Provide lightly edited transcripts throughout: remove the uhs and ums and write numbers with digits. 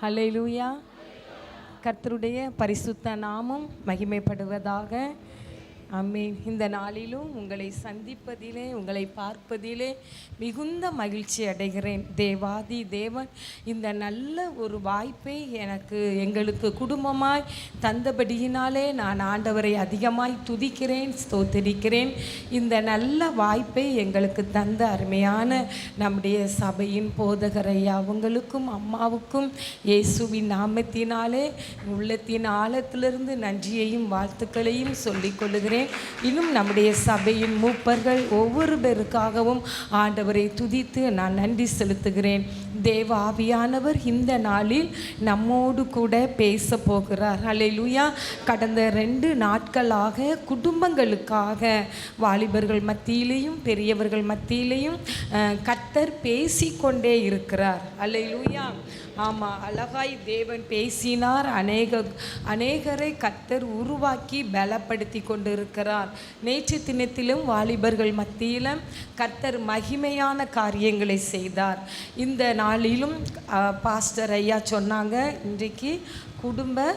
ஹல்லேலூயா. கர்த்தருடைய பரிசுத்த நாமம் மகிமைப்படுவதாக. ஆமென். இந்த நாளிலும் உங்களை சந்திப்பதிலே, உங்களை பார்ப்பதிலே மிகுந்த மகிழ்ச்சி அடைகிறேன். தேவாதி தேவன் இந்த நல்ல ஒரு வாய்ப்பை எங்களுக்கு குடும்பமாய் தந்தபடியினாலே நான் ஆண்டவரை அதிகமாய் துதிக்கிறேன், ஸ்தோத்திரிக்கிறேன். இந்த நல்ல வாய்ப்பை எங்களுக்கு தந்த அருமையான நம்முடைய சபையின் போதகர் ஐயா அவங்களுக்கும் அம்மாவுக்கும் இயேசுவின் நாமத்தினாலே உள்ளத்தின் ஆழத்திலிருந்து நன்றியையும் வாழ்த்துக்களையும் சொல்லிக் கொள்ளுகிறேன். இன்னும் நம்முடைய சபையின் மூப்பர்கள் ஒவ்வொரு பேருக்காகவும் ஆண்டவரை துதித்து நான் நன்றி செலுத்துகிறேன். தேவ ஆவியானவர் இந்த நாளில் நம்மோடு கூட பேச போகிறார். ஹல்லேலூயா. கடந்த 2 நாட்களாக குடும்பங்களுக்காக வாலிபர்கள் மத்தியிலையும் பெரியவர்கள் மத்தியிலையும் கர்த்தர் பேசிக்கொண்டே இருக்கிறார். ஹல்லேலூயா. ஆமாம், அழகாய் தேவன் பேசினார். அநேகரை கர்த்தர் உருவாக்கி பலப்படுத்தி கொண்டு இருக்கிறார். நேற்று தினத்திலும் வாலிபர்கள் மத்தியிலும் கர்த்தர் மகிமையான காரியங்களை செய்தார். இந்த நாளிலும் பாஸ்டர் ஐயா சொன்னாங்க, இன்றைக்கு குடும்ப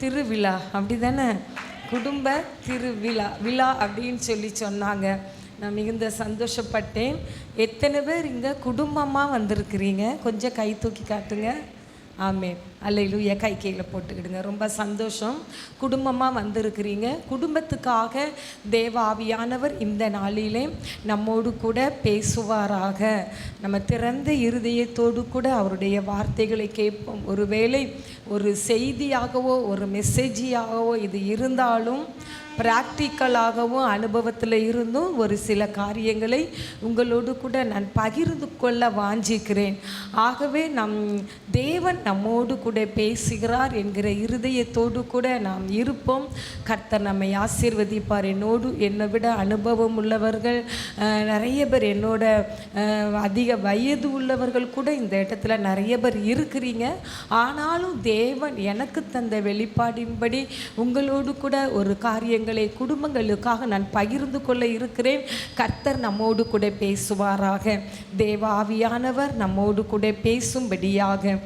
திருவிழா, அப்படி தானே? குடும்ப விழா அப்படின்னு சொல்லி சொன்னாங்க. நான் மிகுந்த சந்தோஷப்பட்டேன். எத்தனை பேர் இங்கே குடும்பமாக வந்திருக்கிறீங்க? கொஞ்சம் கை தூக்கி காட்டுங்க. ஆமென். அல்லேலூயா. கை கீழே போட்டுக்கிடுங்க. ரொம்ப சந்தோஷம். குடும்பமாக வந்திருக்கிறீங்க. குடும்பத்துக்காக தேவ ஆவியானவர் இந்த நாளிலே நம்மோடு கூட பேசுவாராக. நம்ம திறந்த இருதயத்தோடு கூட அவருடைய வார்த்தைகளை கேட்போம். ஒருவேளை ஒரு செய்தியாகவோ ஒரு மெசேஜியாகவோ இது இருந்தாலும் பிராக்டிக்கலாகவும் அனுபவத்தில் இருந்தும் ஒரு சில காரியங்களை உங்களோடு கூட நான் பகிர்ந்து கொள்ள வாஞ்சிக்கிறேன். ஆகவே தேவன் நம்மோடு கூட பேசுகிறார் என்கிற இருதயத்தோடு கூட நாம் இருப்போம். கர்த்தர் நம்மை ஆசீர்வதிப்பார். என்னை விட அனுபவம் உள்ளவர்கள் நிறைய பேர், என்னோட அதிக வயது உள்ளவர்கள் கூட இந்த இடத்துல நிறைய பேர் இருக்கிறீங்க. ஆனாலும் தேவன் எனக்கு தந்த வெளிப்பாடின்படி உங்களோடு கூட ஒரு காரியங்கள் குடும்பங்களுக்காக நான் பகிர்ந்து கொள்ள இருக்கிறேன். கர்த்தர் நம்மோடு கூட பேசுவாராக. தேவ ஆவியானவர் நம்மோடு கூட பேசும்படியாக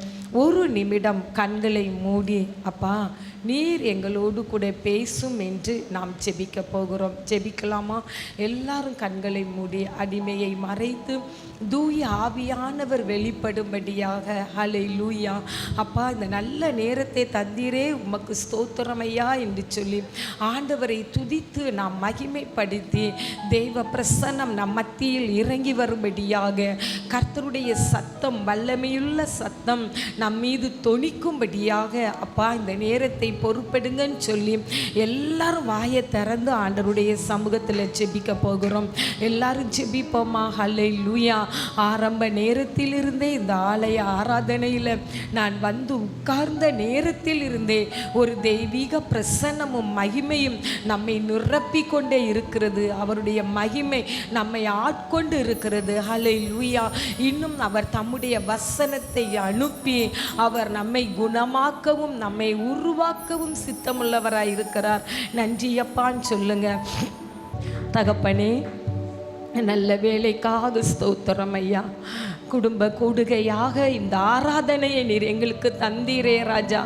ஒரு நிமிடம் கண்களை மூடி, அப்பா நீர் எங்களோடு கூட பேசும் என்று நாம் ஜெபிக்க போகிறோம். ஜெபிக்கலாமா? எல்லாரும் கண்களை மூடி அடிமையை மறைத்து தூய ஆவியானவர் வெளிப்படும்படியாக. ஹல்லேலூயா. அப்பா, இந்த நல்ல நேரத்தை தந்தீரே, உமக்கு ஸ்தோத்திரமையா என்று சொல்லி ஆண்டவரை துதித்து நாம் மகிமைப்படுத்தி தெய்வ பிரசன்னம் நம் மத்தியில் இறங்கி வரும்படியாக கர்த்தருடைய சத்தம், வல்லமையுள்ள சத்தம் நம் மீது தொனிக்கும்படியாக அப்பா இந்த நேரத்தை பொறுப்பெடுங்கன்னு சொல்லி எல்லாரும் வாயை திறந்து ஆண்டவருடைய சமூகத்தில் ஜெபிக்க போகிறோம். எல்லாரும் ஜெபிப்போமா? ஹல்லேலூயா. ஆரம்ப நேரத்திலிருந்தே இந்த ஆலய ஆராதனையில் நான் வந்து உட்கார்ந்த நேரத்தில் இருந்தே ஒரு தெய்வீக பிரசன்னமும் மகிமையும் நம்மை நிரப்பி கொண்டே இருக்கிறது. அவருடைய மகிமை நம்மை ஆட்கொண்டு இருக்கிறது. ஹல்லேலூயா. இன்னும் அவர் தம்முடைய வசனத்தை அனுப்பி அவர் நம்மை குணமாக்கவும் நம்மை உருவாக்கவும் சித்தமுள்ளவராய் இருக்கிறார். நன்றியப்பான்னு சொல்லுங்க. தகப்பனே, நல்ல வேலைக்காக ஸ்தோத்திரம் ஐயா. குடும்ப கூடுகையாக இந்த ஆராதனையை நீர் எங்களுக்கு தந்தீரே ராஜா.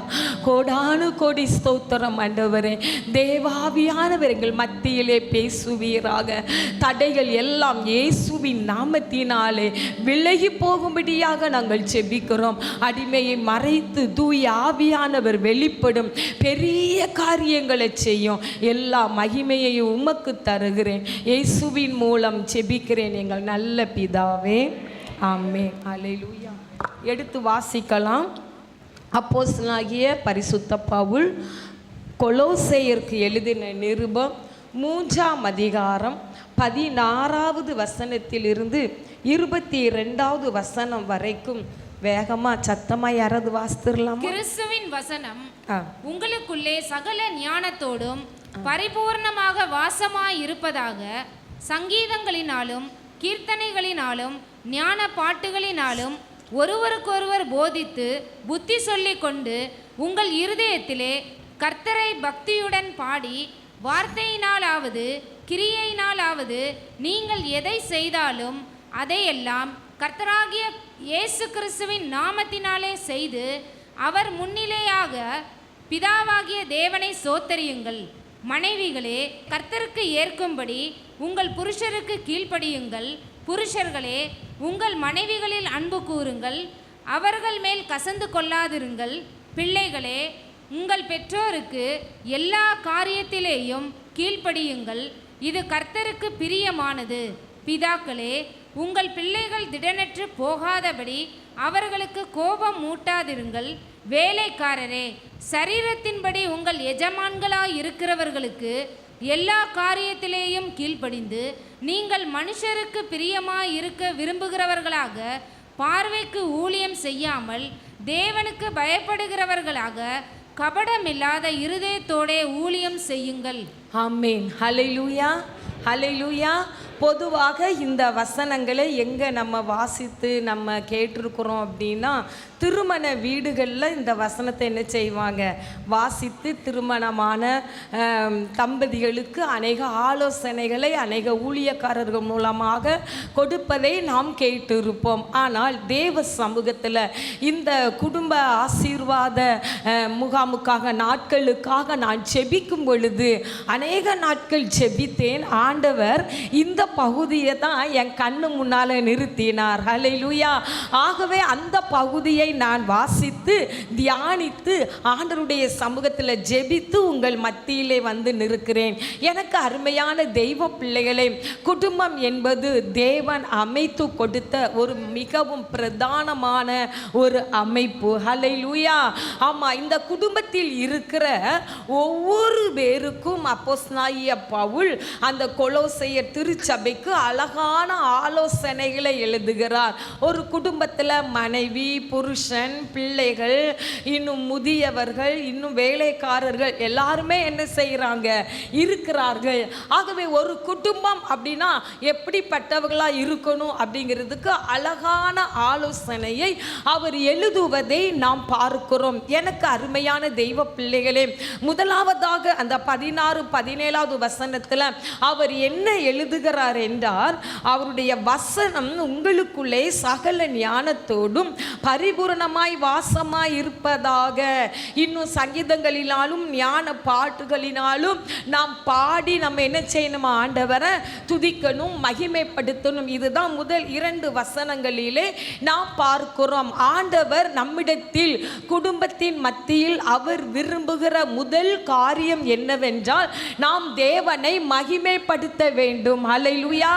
கோடானு கோடி ஸ்தோத்திரம் ஆண்டவரே. தேவாவியானவர் எங்கள் மத்தியிலே பேசுவீராக. தடைகள் எல்லாம் இயேசுவின் நாமத்தினாலே விலகி போகும்படியாக நாங்கள் ஜெபிக்கிறோம். அடிமையை மறைத்து தூய ஆவியானவர் வெளிப்படும் பெரிய காரியங்களை செய்யும். எல்லா மகிமையையும் உமக்கு தருகிறேன். இயேசுவின் மூலம் ஜெபிக்கிறேன் எங்கள் நல்ல பிதாவே. ஆமென். அல்லேலூயா. எடுத்து வாசிக்கலாம். அப்போஸ்தலனாகிய பரிசுத்த பவுல் கொலோசேயருக்கு எழுதின நிருபம் 3ஆம் அதிகாரம் 16வது வசனத்திலிருந்து 22வது வசனம் வரைக்கும் வேகமா சத்தமா யாராவது வாசித்துடலாம்? கிறிஸ்துவின் வசனம் உங்களுக்குள்ளே சகல ஞானத்தோடும் பரிபூர்ணமாக வாசமாய் இருப்பதாக சங்கீதங்களினாலும் கீர்த்தனைகளினாலும் ஞான பாட்டுகளினாலும் ஒருவருக்கொருவர் போதித்து புத்தி சொல்லி கொண்டு உங்கள் இருதயத்திலே கர்த்தரை பக்தியுடன் பாடி வார்த்தையினாலாவது கிரியையினாலாவது நீங்கள் எதை செய்தாலும் அதையெல்லாம் கர்த்தராகிய இயேசு கிறிஸ்துவின் நாமத்தினாலே செய்து அவர் முன்னிலையாக பிதாவாகிய தேவனை சோத்தரியுங்கள். மனைவிகளே, கர்த்தருக்கு ஏற்கும்படி உங்கள் புருஷருக்கு கீழ்ப்படியுங்கள். புருஷர்களே, உங்கள் மனைவிகளில் அன்பு கூறுங்கள், அவர்கள் மேல் கசந்து கொள்ளாதிருங்கள். பிள்ளைகளே, உங்கள் பெற்றோருக்கு எல்லா காரியத்திலேயும் கீழ்ப்படியுங்கள், இது கர்த்தருக்கு பிரியமானது. பிதாக்களே, உங்கள் பிள்ளைகள் திடனற்று போகாதபடி அவர்களுக்கு கோபம் மூட்டாதிருங்கள். வேலைக்காரரே, சரீரத்தின்படி உங்கள் எஜமான்களாய் இருக்கிறவர்களுக்கு எல்லா காரியத்திலேயும் கீழ்ப்படிந்து, நீங்கள் மனுஷருக்கு பிரியமாய் இருக்க விரும்புகிறவர்களாக, பார்வைக்கு ஊழியம் செய்யாமல் தேவனுக்கு பயப்படுகிறவர்களாக, கபடமில்லாத இருதயத்தோடே ஊழியம் செய்யுங்கள். ஆமென். ஹல்லேலூயா, ஹல்லேலூயா. பொதுவாக இந்த வசனங்களை எங்கே நம்ம வாசித்து நம்ம கேட்டிருக்கிறோம் அப்படின்னா, திருமண வீடுகளில் இந்த வசனத்தை என்ன செய்வாங்க, வாசித்து திருமணமான தம்பதிகளுக்கு அநேக ஆலோசனைகளை அநேக ஊழியக்காரர்கள் மூலமாக கொடுப்பதை நாம் கேட்டிருப்போம். ஆனால் தேவ சமூகத்தில் இந்த குடும்ப ஆசீர்வாத முகாமுக்காக நாட்களுக்காக நான் ஜெபிக்கும் பொழுது அநேக நாட்கள் ஜெபித்தேன். ஆண்டவர் இந்த பகுதியை தான் என் கண்ணு முன்னால் நிறுத்தினார். ஹல்லேலூயா. ஆகவே அந்த பகுதியை நான் வாசித்து தியானித்து ஆண்டவருடைய சமூகத்தில் ஜெபித்து உங்கள் மத்தியிலே வந்து நிற்கிறேன். எனக்கு அருமையான தெய்வ பிள்ளைகளே, குடும்பம் என்பது தேவன் அமைத்து கொடுத்த ஒரு மிகவும் பிரதானமான ஒரு அமைப்பு. ஹல்லேலூயா. ஆமாம், இந்த குடும்பத்தில் இருக்கிற ஒவ்வொரு பேருக்கும் அப்போஸ்தலனாகிய பவுல் அந்த கொலோசையர் திருச்சபைக்கு அழகான ஆலோசனைகளை எழுதுகிறார். ஒரு குடும்பத்தில் மனைவி, புருஷன், பிள்ளைகள், இன்னும் முதியவர்கள், இன்னும் வேலைக்காரர்கள் எல்லாருமே என்ன செய்கிறாங்க, இருக்கிறார்கள். ஆகவே ஒரு குடும்பம் அப்படின்னா எப்படிப்பட்டவர்களாக இருக்கணும் அப்படிங்கிறதுக்கு அழகான ஆலோசனையை அவர் எழுதுவதை நாம் பார்க்கிறோம். எனக்கு அருமையான தெய்வ பிள்ளைகளே, முதலாவதாக அந்த 16, 17வது வசனத்தில் அவர் என்ன எழுதுகிறார் என்றால், அவருடைய வசனம் உங்களுக்குள்ளே சகல ஞானத்தோடும் பரிபூரணமாய் வாசமாய் இருப்பதாக. இன்னும் சங்கீதங்களினாலும் ஞான பாட்டுகளினாலும் நாம் பாடி நம்ம என்ன செய்யணும், ஆண்டவரை துதிக்கணும், மகிமைப்படுத்தணும். இதுதான் முதல் 2 வசனங்களிலே நாம் பார்க்கிறோம். ஆண்டவர் நம்மிடத்தில் குடும்பத்தின் மத்தியில் அவர் விரும்புகிற முதல் காரியம் என்னவென்றால், நாம் தேவனை மகிமைப்படுத்த வேண்டும். ஹல்லேலூயா.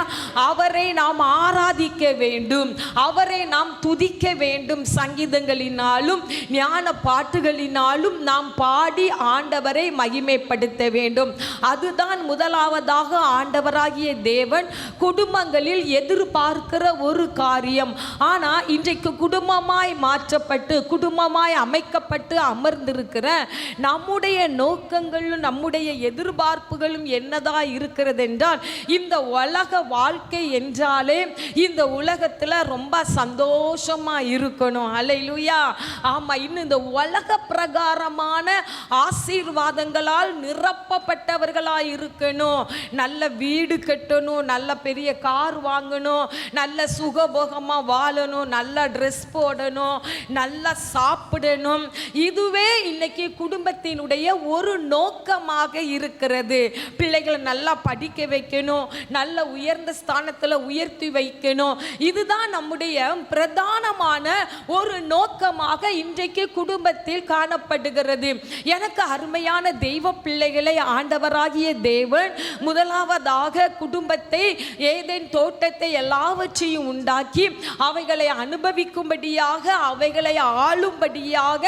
அவரை நாம் ஆராதிக்க வேண்டும், அவரை நாம் துதிக்க வேண்டும். சங்கீதங்களினாலும் ஞான பாட்டுகளினாலும் நாம் பாடி ஆண்டவரை மகிமைப்படுத்த வேண்டும். அதுதான் முதலாவதாக ஆண்டவராகிய தேவன் குடும்பங்களில் எதிர்பார்க்கிற ஒரு காரியம். ஆனால் இன்றைக்கு குடும்பமாய் மாற்றப்பட்டு குடும்பமாய் அமைக்கப்பட்டு அமர்ந்திருக்கிற நம்முடைய நோக்கங்களும் நம்முடைய எதிர்பார்ப்புகளும் என்னதா இருக்கிறது என்றால், இந்த உலக வாழ்க்கை என்றாலே இந்த உலகத்தில் ரொம்ப சந்தோஷமா இருக்கணும். ஹல்லேலூயா. ஆமா, இன்னும் இந்த உலக பிரகாரமான ஆசீர்வாதங்களால் நிரப்பப்பட்டவர்களாக இருக்கணும். நல்ல வீடு கட்டணும், நல்ல பெரிய கார் வாங்கணும், நல்ல சுகபோகமாக வாழணும், நல்ல ட்ரெஸ் போடணும், நல்லா சாப்பிடணும். இதுவே இன்னைக்கு குடும்பத்தினுடைய ஒரு நோக்கமாக இருக்கிறது. பிள்ளைகளை நல்லா படிக்க வைக்கணும், நல்ல உயர்ந்த ஸ்தானத்தில் உயர்த்தி வைக்கணும். இதுதான் நம்முடைய பிரதானமான ஒரு நோக்கமாக இன்றைக்கு குடும்பத்தில் காணப்படுகிறது. எனக்கு அருமையான தெய்வ பிள்ளைகளை, ஆண்டவராகிய தேவன் முதலாவதாக குடும்பத்தை, ஏதேன் தோட்டத்தை எல்லாவற்றையும் உண்டாக்கி அவைகளை அனுபவிக்கும்படியாக, அவைகளை ஆளும்படியாக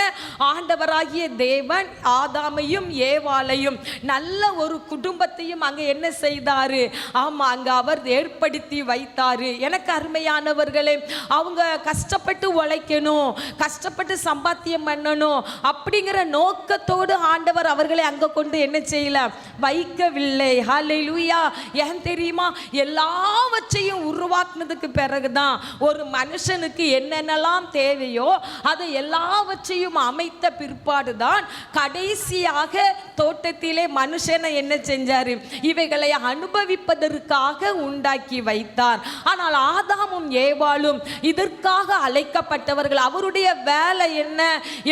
ஆண்டவராகிய தேவன் ஆதாமையும் ஏவாளையும் நல்ல ஒரு குடும்பத்தையும் அங்கே என்ன செய்தாரு, ஆமா, அங்கே அவர் ஏற்படுத்தி வைத்தாரு. எனக்கு அருமையானவர்களே, அவங்க கஷ்டப்பட்டு உழைக்கணும், கஷ்டப்பட்டு சம்பாத்தியம் பண்ணணும் அப்படிங்கிற நோக்கத்தோடு ஆண்டவர் அவர்களை அங்கே கொண்டு என்ன செய்யல, வைக்கவில்லை. ஹல்லேலூயா. ஏன் தெரியுமா, எல்லாவற்றையும் உருவாக்குனதுக்கு பிறகுதான் ஒரு மனுஷனுக்கு என்னென்னலாம் தேவையோ அதை எல்லாவற்றையும் அமைத்த பிற்பாடுதான் கடைசியாக தோட்டத்திலே மனுஷனை என்ன செஞ்சாரு, இவைகளை அனுபவிப்பதற்காக நமக்காக உண்டாக்கி வைத்தார். ஆனால் ஆதாமும் ஏவாளும் இதற்காக அழைக்கப்பட்டவர்கள். அவருடைய வேலை என்ன?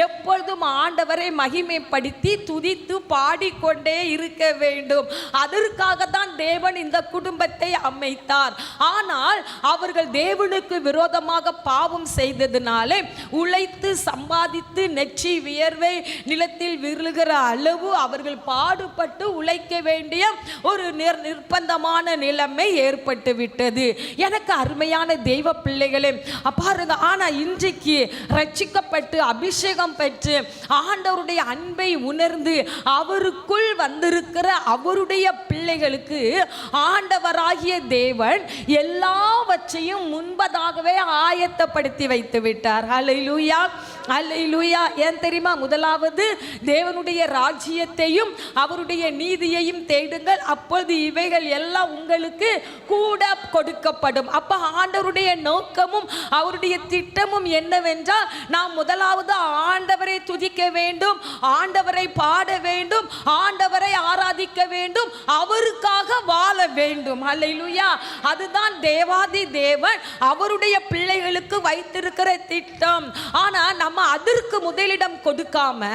எப்பொழுதும் ஆண்டவரை மகிமைப்படுத்தி துதித்து பாடிக்கொண்டே இருக்க வேண்டும். அதற்காக தான் தேவன் இந்த குடும்பத்தை அமைத்தார். ஆனால் அவர்கள் தேவனுக்கு விரோதமாக பாவம் செய்ததினாலே உழைத்து சம்பாதித்து நெற்றி வியர்வை நிலத்தில் விழுகிற அளவு அவர்கள் பாடுபட்டு உழைக்க வேண்டிய ஒரு நிர்பந்தமான நிலைமை ஏற்பட்டு விட்டது. எனக்கு அருமையான தெய்வ பிள்ளைகளே பாருங்க, ஆனா இன்றைக்கு ரட்சிக்கப்பட்டு அபிஷேகம் பெற்று ஆண்டவருடைய அன்பை உணர்ந்து அவருக்குள் வந்திருக்கிற அவருடைய பிள்ளைகளுக்கு ஆண்டவராகிய தேவன் எல்லாவற்றையும் முன்பதாகவே ஆயத்தப்படுத்தி வைத்து விட்டார். ஹல்லேலூயா, ஹல்லேலூயா. ஏன் தெரியுமா? முதலாவது தேவனுடைய ராஜ்யத்தையும் அவருடைய நீதியையும் தேடுங்கள், அப்பொழுது இவைகள் எல்லாம் உங்களுக்கு கூட கொடுக்கப்படும். அப்ப ஆண்டவருடைய நோக்கமும் அவருடைய திட்டமும் என்னவென்றால், நாம் முதலாவது ஆண்டவரை துதிக்க வேண்டும், ஆண்டவரை பாட வேண்டும், ஆண்டவரை ஆராதிக்க வேண்டும், அவருக்காக வாழ வேண்டும். ஹல்லேலூயா. அதுதான் தேவாதி தேவன் அவருடைய பிள்ளைகளுக்கு வைத்திருக்கிற திட்டம். ஆனா நம்ம அதற்கு முதலிடம் கொடுக்காம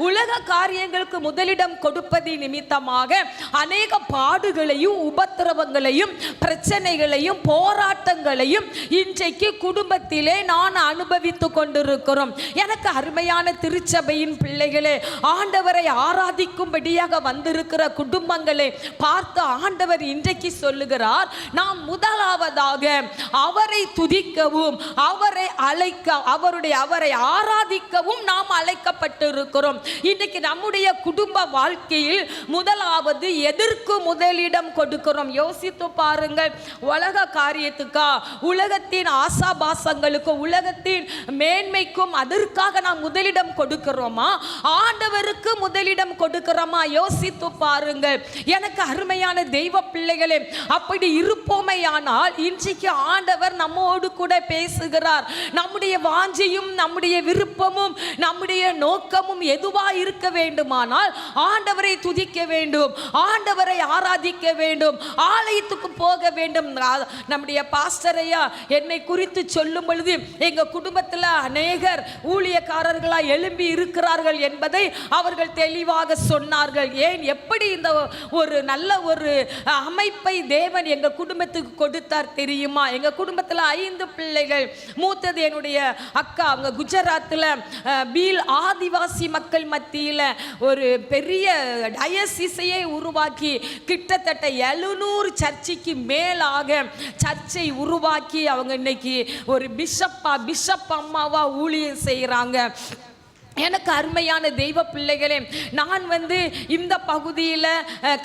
உலக காரியங்களுக்கு முதலிடம் கொடுப்பது நிமித்தமாக அநேக பாடுகளையும் உபத்திரவங்களையும் பிரச்சனைகளையும் போராட்டங்களையும் இன்றைக்கு குடும்பத்திலே நான் அனுபவித்துக் கொண்டிருக்கிறோம். எனக்கு அருமையான திருச்சபையின் பிள்ளைகளே, ஆண்டவரை ஆராதிக்கும்படியாக வந்திருக்கிற குடும்பங்களை பார்த்து ஆண்டவர் இன்றைக்கு சொல்லுகிறார், நாம் முதலாவதாக அவரை துதிக்கவும் அவரை அவரை ஆராதிக்கவும் நாம் அழைக்கப்பட்டிருக்கிறோம். இன்றைக்கு நம்முடைய குடும்ப வாழ்க்கையில் முதலாவது எதற்கு முதலிடம் கொடுக்கிறோம்? யோசித்து பாருங்கள். உலக காரியத்துக்கா, உலகத்தின் ஆசாபாசங்களுக்கு, உலகத்தின் மேன்மைக்கும் அதற்காக நாம் முதலிடம் கொடுக்கிறோமா? ஆண்டவருக்கு முதலிடம் கொடுக்கிறோமா? யோசித்து பாருங்கள். எனக்கு அருமையான தெய்வ பிள்ளைகளே, அப்படி இருப்போமையானால் இன்றைக்கு ஆண்டவர் நம்மோடு கூட பேசுகிறார். நம்முடைய வாஞ்சையும் நம்முடைய விருப்பமும் நம்முடைய நோக்கமும் எதுவா இருக்க வேண்டுமானால் ஆண்டவரை துதிக்க வேண்டும், ஆண்டவரை ஆராதிக்க வேண்டும், ஆலயத்துக்கு போக வேண்டும். நம்முடைய பாஸ்டரையா என்னை குறித்து சொல்லும் பொழுது எங்க குடும்பத்தில் அநேகர் ஊழியக்காரர்களா எழும்பி இருக்கிறார்கள் என்பதை அவர்கள் தெளிவாக சொன்னார்கள். ஏன், எப்படி இந்த ஒரு நல்ல ஒரு அமைப்பை தேவன் எங்க குடும்பத்துக்கு கொடுத்தார் தெரியுமா? எங்க குடும்பத்தில் 5 பிள்ளைகள். மூத்தது என்னுடைய அக்கா, அவங்க குஜராத்தில் பீல் ஆதிவாசி மக்கள் மத்தியில் ஒரு பெரிய டயசிஸையை உருவாக்கி கிட்டத்தட்ட 700 சர்ச்சைக்கு மேலாக சர்ச்சை உருவாக்கி அவங்க இன்னைக்கு ஒரு பிஷப் அம்மாவா ஊழியம் செய்கிறாங்க. எனக்கு அருமையான தெய்வ பிள்ளைகளே, நான் இந்த பகுதியில்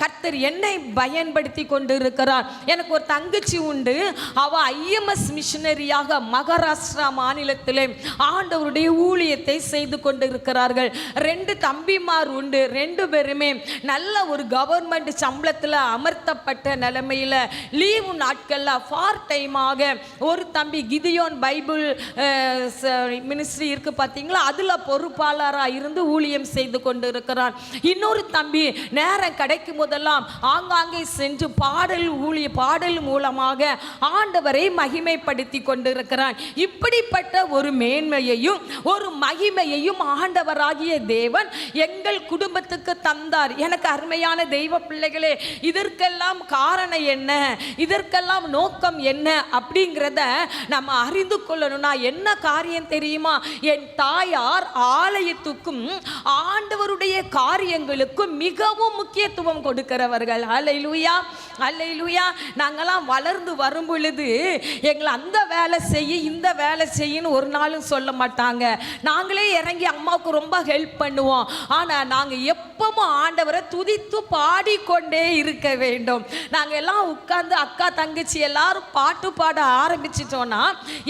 கர்த்தர் என்னை பயன்படுத்தி கொண்டு இருக்கிறார். எனக்கு ஒரு தங்கச்சி உண்டு. அவள் IMS மிஷனரியாக மகாராஷ்டிரா மாநிலத்தில் ஆண்டவருடைய ஊழியத்தை செய்து கொண்டு இருக்கிறார்கள். 2 தம்பிமார் உண்டு. 2 பேருமே நல்ல ஒரு கவர்மெண்ட் சம்பளத்தில் அமர்த்தப்பட்ட நிலைமையில் லீவு நாட்களில் பார்ட் டைமாக ஒரு தம்பி கிதியோன் பைபிள் மினிஸ்ட்ரி இருக்குது பார்த்தீங்களா, அதில் பொறுப்பு இருந்து ஊழியம் செய்து கொண்டு இருக்கிறான். இன்னொரு தம்பி நேரம் கிடைக்கும் போதெல்லாம் ஆங்காங்கே சென்று பாடல் மூலமாக ஆண்டவரை மகிமைப்படுத்தி கொண்டிருக்கிறான். இப்படிப்பட்ட ஒரு மேன்மையையும் ஒரு மகிமையையும் ஆண்டவராகிய தேவன் எங்கள் குடும்பத்துக்கு தந்தார். எனக்கு அருமையான தெய்வ பிள்ளைகளே, இதற்கெல்லாம் காரணம் என்ன, இதற்கெல்லாம் நோக்கம் என்ன அப்படிங்கிறத நம்ம அறிந்து கொள்ளணும்னா என்ன காரியம் தெரியுமா? என் தாயார் ஆலயத்துக்கும் ஆண்டவருடைய காரியங்களுக்கும் மிகவும் முக்கியத்துவம் கொடுக்கிறவர்கள். ஹல்லேலூயா, ஹல்லேலூயா. நாங்கெல்லாம் வளர்ந்து வரும் பொழுது எங்களை அந்த வேலை செய்ய இந்த வேலை செய்யன்னு ஒரு நாளும் சொல்ல மாட்டாங்க. நாங்களே இறங்கி அம்மாவுக்கு ரொம்ப ஹெல்ப் பண்ணுவோம். ஆனால் நாங்கள் எப்பவும் ஆண்டவரை துதித்து பாடிக்கொண்டே இருக்க வேண்டும். நாங்கள் எல்லாம் உட்கார்ந்து அக்கா தங்கச்சி எல்லாரும் பாட்டு பாட ஆரம்பிச்சிட்டோன்னா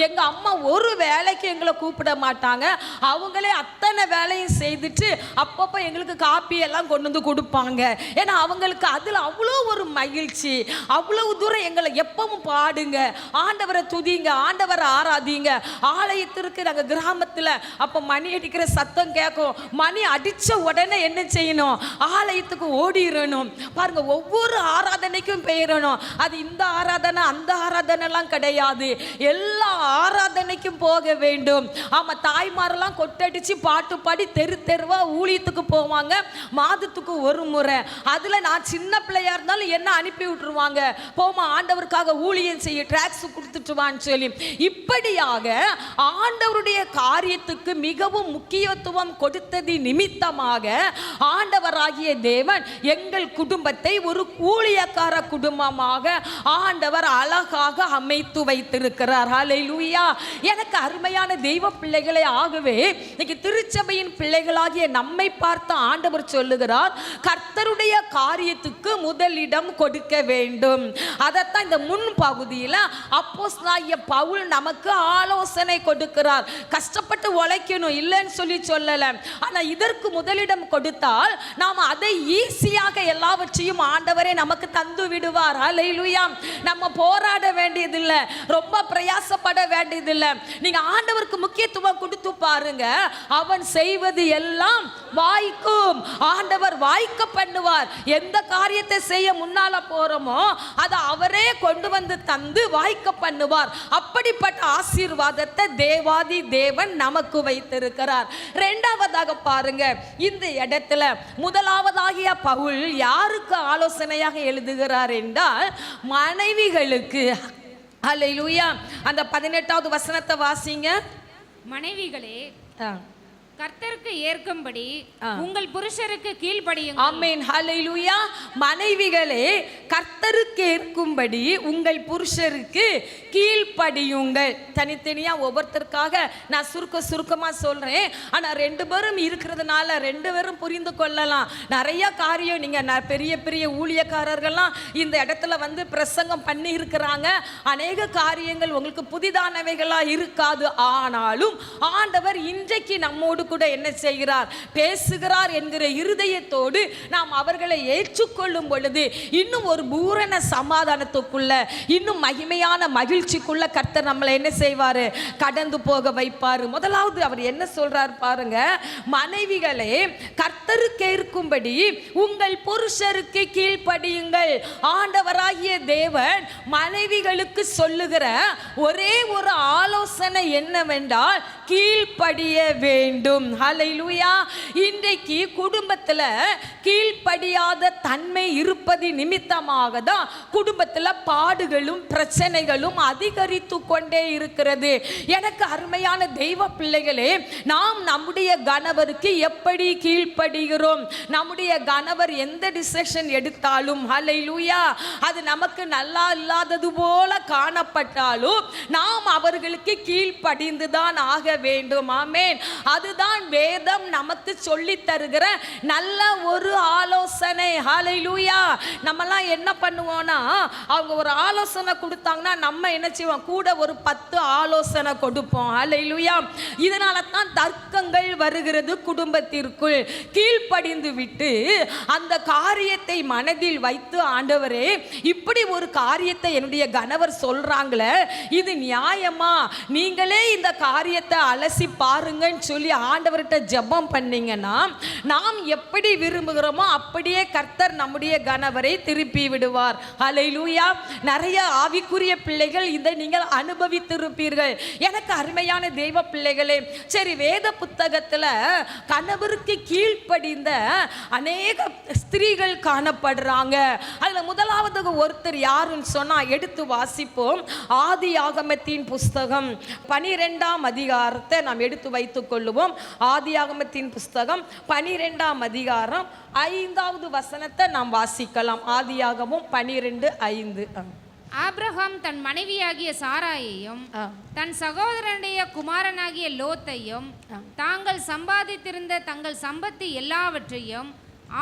எங்கள் அம்மா ஒரு வேலைக்கு எங்களை கூப்பிட மாட்டாங்க. அவங்களே அத்தனை வேலையும் செய்துட்டு அப்பப்போ எங்களுக்கு காப்பி எல்லாம் கொண்டு வந்து கொடுப்பாங்க. ஏன்னா அவங்களுக்கு அதில் அவ்வளோ ஒரு மகிழ்ச்சி. அவ்வளவு தூரம் எங்களை எப்பவும் பாடுங்க, ஆண்டவரை துதிங்க, ஆண்டவரை ஆராதிங்க. ஆலயத்திற்கு நாங்கள் கிராமத்தில் அப்போ மணி அடிக்கிற சத்தம் கேட்கும். மணி அடித்த உடனே என்ன செய்யணும்? ஆலயத்துக்கு ஓடிடணும். பாருங்க, ஒவ்வொரு ஆராதனைக்கும் போயிடணும். அது இந்த ஆராதனை அந்த ஆராதனைலாம் கிடையாது, எல்லா ஆராதனைக்கும் போக வேண்டும். ஆமாம், தாய்மாரெல்லாம் கொட்டடிச்சு பாட்டு பாடி தெரு தெருவா ஊழியத்துக்கு போவாங்க, மாதத்துக்கு ஒரு முறை. அதில் நான் சின்ன பிள்ளையா இருந்தாலும் என்ன அனுப்பி விட்டுருவாங்க, போமா ஆண்டவருக்காக ஊழியம் செய்ய, ட்ராக்ஸ் கொடுத்துட்டு வான்னு சொல்லி. இப்படியாக ஆண்டவருடைய காரியத்துக்கு மிகவும் முக்கியத்துவம் கொடுத்தது நிமித்தமாக ஆண்டவராகிய தேவன் எங்கள் குடும்பத்தை ஒரு ஊழியக்கார குடும்பமாக ஆண்டவர் அழகாக அமைத்து வைத்திருக்கிறார். ஹல்லேலூயா. எனக்கு அருமையான தெய்வ பிள்ளைகளே, ஆகவே இன்னைக்கு திருச்சபையின் பிள்ளைகளாகிய நம்மை பார்த்து ஆண்டவர் சொல்லுகிறார், கர்த்தருடைய காரியத்துக்கு முதலிடம் கொடுக்க வேண்டும். அதைத்தான் இந்த முன் பகுதியில் அப்போஸ்தலனாகிய பவுல் நமக்கு ஆலோசனை கொடுக்கிறார். கஷ்டப்பட்டு உழைக்கணும் இல்லைன்னு சொல்லல, ஆனால் இதற்கு முதலிடம் கொடுத்தால் நாம் அதை ஈஸியாக எல்லாவற்றையும் ஆண்டவரே நமக்கு தந்து விடுவார். ஹல்லேலூயா. நம்ம போராட வேண்டியதில்லை, ரொம்ப பிரயாசப்பட வேண்டியதில்லை. நீங்க ஆண்டவருக்கு முக்கியத்துவம் கொடுத்து பாருங்க, அவன் செய்வது எல்லாம் வாய்க்கும். ஆண்டவர் வாய்க்க பண்ணுவார். எந்த காரியத்தை செய்ய முன்னால போறோமோ அதை அவரே கொண்டு வந்து தந்து வாய்க்க பண்ணுவார். அப்படிப்பட்ட ஆசீர்வாதத்தை தேவாதி தேவன் நமக்கு வைத்திருக்கிறார். இரண்டாவதாக பாருங்க, இந்த இடத்துல முதலாவதாகிய பவுல் யாருக்கு ஆலோசனையாக எழுதுகிறார் என்றால் மனைவிகளுக்கு. ஹல்லேலூயா. அந்த 18வது வசனத்தை வாசிங்க. மனைவிகளே, கர்த்தருக்கு ஏற்கும்படி உங்கள் புருஷருக்கு கீழ்ப்படியுங்கள். ஆமென். ஹல்லேலூயா. மனைவிகளே, கர்த்தருக்கு ஏற்கும்படி உங்கள் புருஷருக்கு கீழ்ப்படியுங்கள். தனித்தனியா ஒவ்வொருத்தருக்காக நான் சுருக்கமா சொல்றேன். ஆனா ரெண்டு பேரும் இருக்கிறதுனால ரெண்டு பேரும் புரிந்து கொள்ளலாம். நிறைய காரியம் நீங்க பெரிய பெரிய ஊழியக்காரர்கள்லாம் இந்த இடத்துல வந்து பிரசங்கம் பண்ணி இருக்கிறாங்க. அநேக காரியங்கள் உங்களுக்கு புதிதானவைகளா இருக்காது. ஆனாலும் ஆண்டவர் இன்றைக்கு நம்மோடு கூட என்ன செய்கிறார்? பேசுகிறார் என்கிற இருதயத்தோடு நாம் அவர்களை ஏற்றுக்கொள்ளும் பொழுது இன்னும் ஒரு பூரண சமாதானத்துக்குள்ள, இன்னும் மகிமையான மகிழ்ச்சிக்குள்ள கர்த்தர் நம்மளை என்ன செய்வாரு? கடந்து போக வைப்பாரு. முதலாவது அவர் என்ன சொல்றார் பாருங்க, மனைவிகளே கர்த்தருக்கு ஏற்கும்படி உங்கள் புருஷருக்கு கீழ்ப்படியுங்கள். ஆண்டவராகிய தேவன் மனைவிகளுக்கு சொல்லுகிற ஒரே ஒரு ஆலோசனை என்னவென்றால் கீழ்ப்படிய வேண்டும். ஹல்லேலூயா. இன்றைக்கு குடும்பத்தில் கீழ்ப்படியாத தன்மை இருப்பது நிமித்தமாக தான் குடும்பத்தில் பாடுகளும் பிரச்சனைகளும் அதிகரித்து கொண்டே இருக்கிறது. எனக்கு அருமையான தெய்வ பிள்ளைகளே, நாம் நம்முடைய கணவருக்கு எப்படி கீழ்ப்படுகிறோம்? நம்முடைய கணவர் எந்த டிசிஷன் எடுத்தாலும் ஹல்லேலூயா, அது நமக்கு நல்லா இல்லாதது போல காணப்பட்டாலும் நாம் அவர்களுக்கு கீழ்ப்படிந்து தான் ஆக வேண்டும். ஆமென். அதுதான் வேதம் நமக்கு சொல்லி தருகிற நல்ல ஒரு ஆலோசனை. ஹல்லேலூயா. நம்மலாம் என்ன பண்ணுவோம்னா, அவங்க ஒரு ஆலோசனை கொடுத்தாங்கன்னா நம்ம என்ன செய்வோம்? கூட ஒரு 10 ஆலோசனை கொடுப்போம். ஹல்லேலூயா. இதனால தான் தர்க்கங்கள் வருகிறது குடும்பத்திற்குள். கீழ்ப்படிந்து விட்டு அந்த காரியத்தை மனதில் வைத்து, ஆண்டவரே இப்படி ஒரு காரியத்தை என்னுடைய கணவர் சொல்றாங்களே, இது நியாயமா? நீங்களே இந்த காரியத்தை அலசி பாருங்கன்னு சொல்லி ஆண்டவர்கிட்ட ஜெபம் பண்ணீங்கன்னா நாம் எப்படி விரும்புகிறோமோ அப்படியே கர்த்தர் நம்முடைய கணவரை திருப்பி விடுவார். ஹல்லேலூயா. நிறைய ஆவிக்குரிய பிள்ளைகள் இதை நீங்கள் அனுபவித்திருப்பீர்கள். எனக்கு அருமையான தெய்வ பிள்ளைகளே, சரி, வேத புத்தகத்தில் கணவருக்கு கீழ்ப்படிந்த அநேக ஸ்திரீகள் காணப்படுறாங்க. அதில் முதலாவது ஒருத்தர் யாருன்னு சொன்னா எடுத்து வாசிப்போம். ஆதியாகமத்தின் புஸ்தகம் 12ஆம் அதிகாரத்தை நாம் எடுத்து வைத்துக் கொள்ளுவோம். ஆதியாகமத்தின் புஸ்தகம் 12ஆம் அதிகாரம் 5வது வசனத்தை நாம் வாசிக்கலாம். ஆதியாகமம் 12:5. ஆபிரகாம் தன் மனைவியாகிய சாராயையும் தன் சகோதரனுடைய குமாரனாகிய லோத்தையும் தாங்கள் சம்பாதித்திருந்த தங்கள் சம்பத்து எல்லாவற்றையும்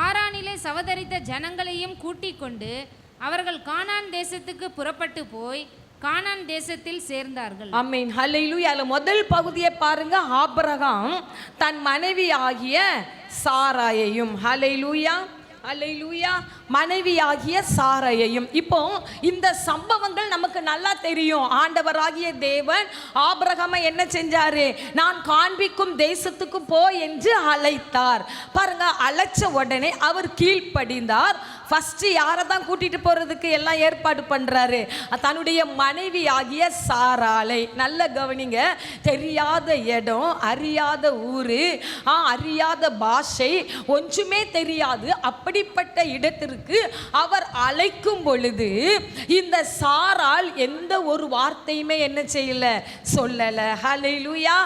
ஆரானிலே சவதரித்த ஜனங்களையும் கூட்டிக் கொண்டு அவர்கள் கானான் தேசத்துக்கு புறப்பட்டு போய் கானான் தேசத்தில் சேர்ந்தார்கள். ஆமென். ஹல்லேலூயா. முதல் பகுதியை பாருங்க. ஆபிரகாம் தன் மனைவி ஆகிய சாராயையும். ஹல்லேலூயா. அல்லேலூயா, மனைவியாகிய சாரையையும். இப்போ இந்த சம்பவங்கள் நமக்கு நல்லா தெரியும். ஆண்டவராகிய தேவன் ஆபிரகாமை என்ன செஞ்சாரு? நான் காண்பிக்கும் தேசத்துக்கு போ என்று அழைத்தார். பாருங்க, அழைச்ச உடனே அவர் கீழ்ப்படிந்தார். ஃபர்ஸ்ட் யாரை தான் கூட்டிட்டு போறதுக்கு எல்லாம் ஏற்பாடு பண்றாரு? தன்னுடைய மனைவி ஆகிய சாராளை. நல்ல கவனிங்க, தெரியாத இடம், அறியாத ஊரு, அறியாத பாஷை, ஒன்றுமே தெரியாது. அப்படிப்பட்ட இடத்திற்கு அவர் அழைக்கும் பொழுது இந்த சாராள் எந்த ஒரு வார்த்தையுமே என்ன செய்யல, சொல்லல. ஹல்லேலூயா.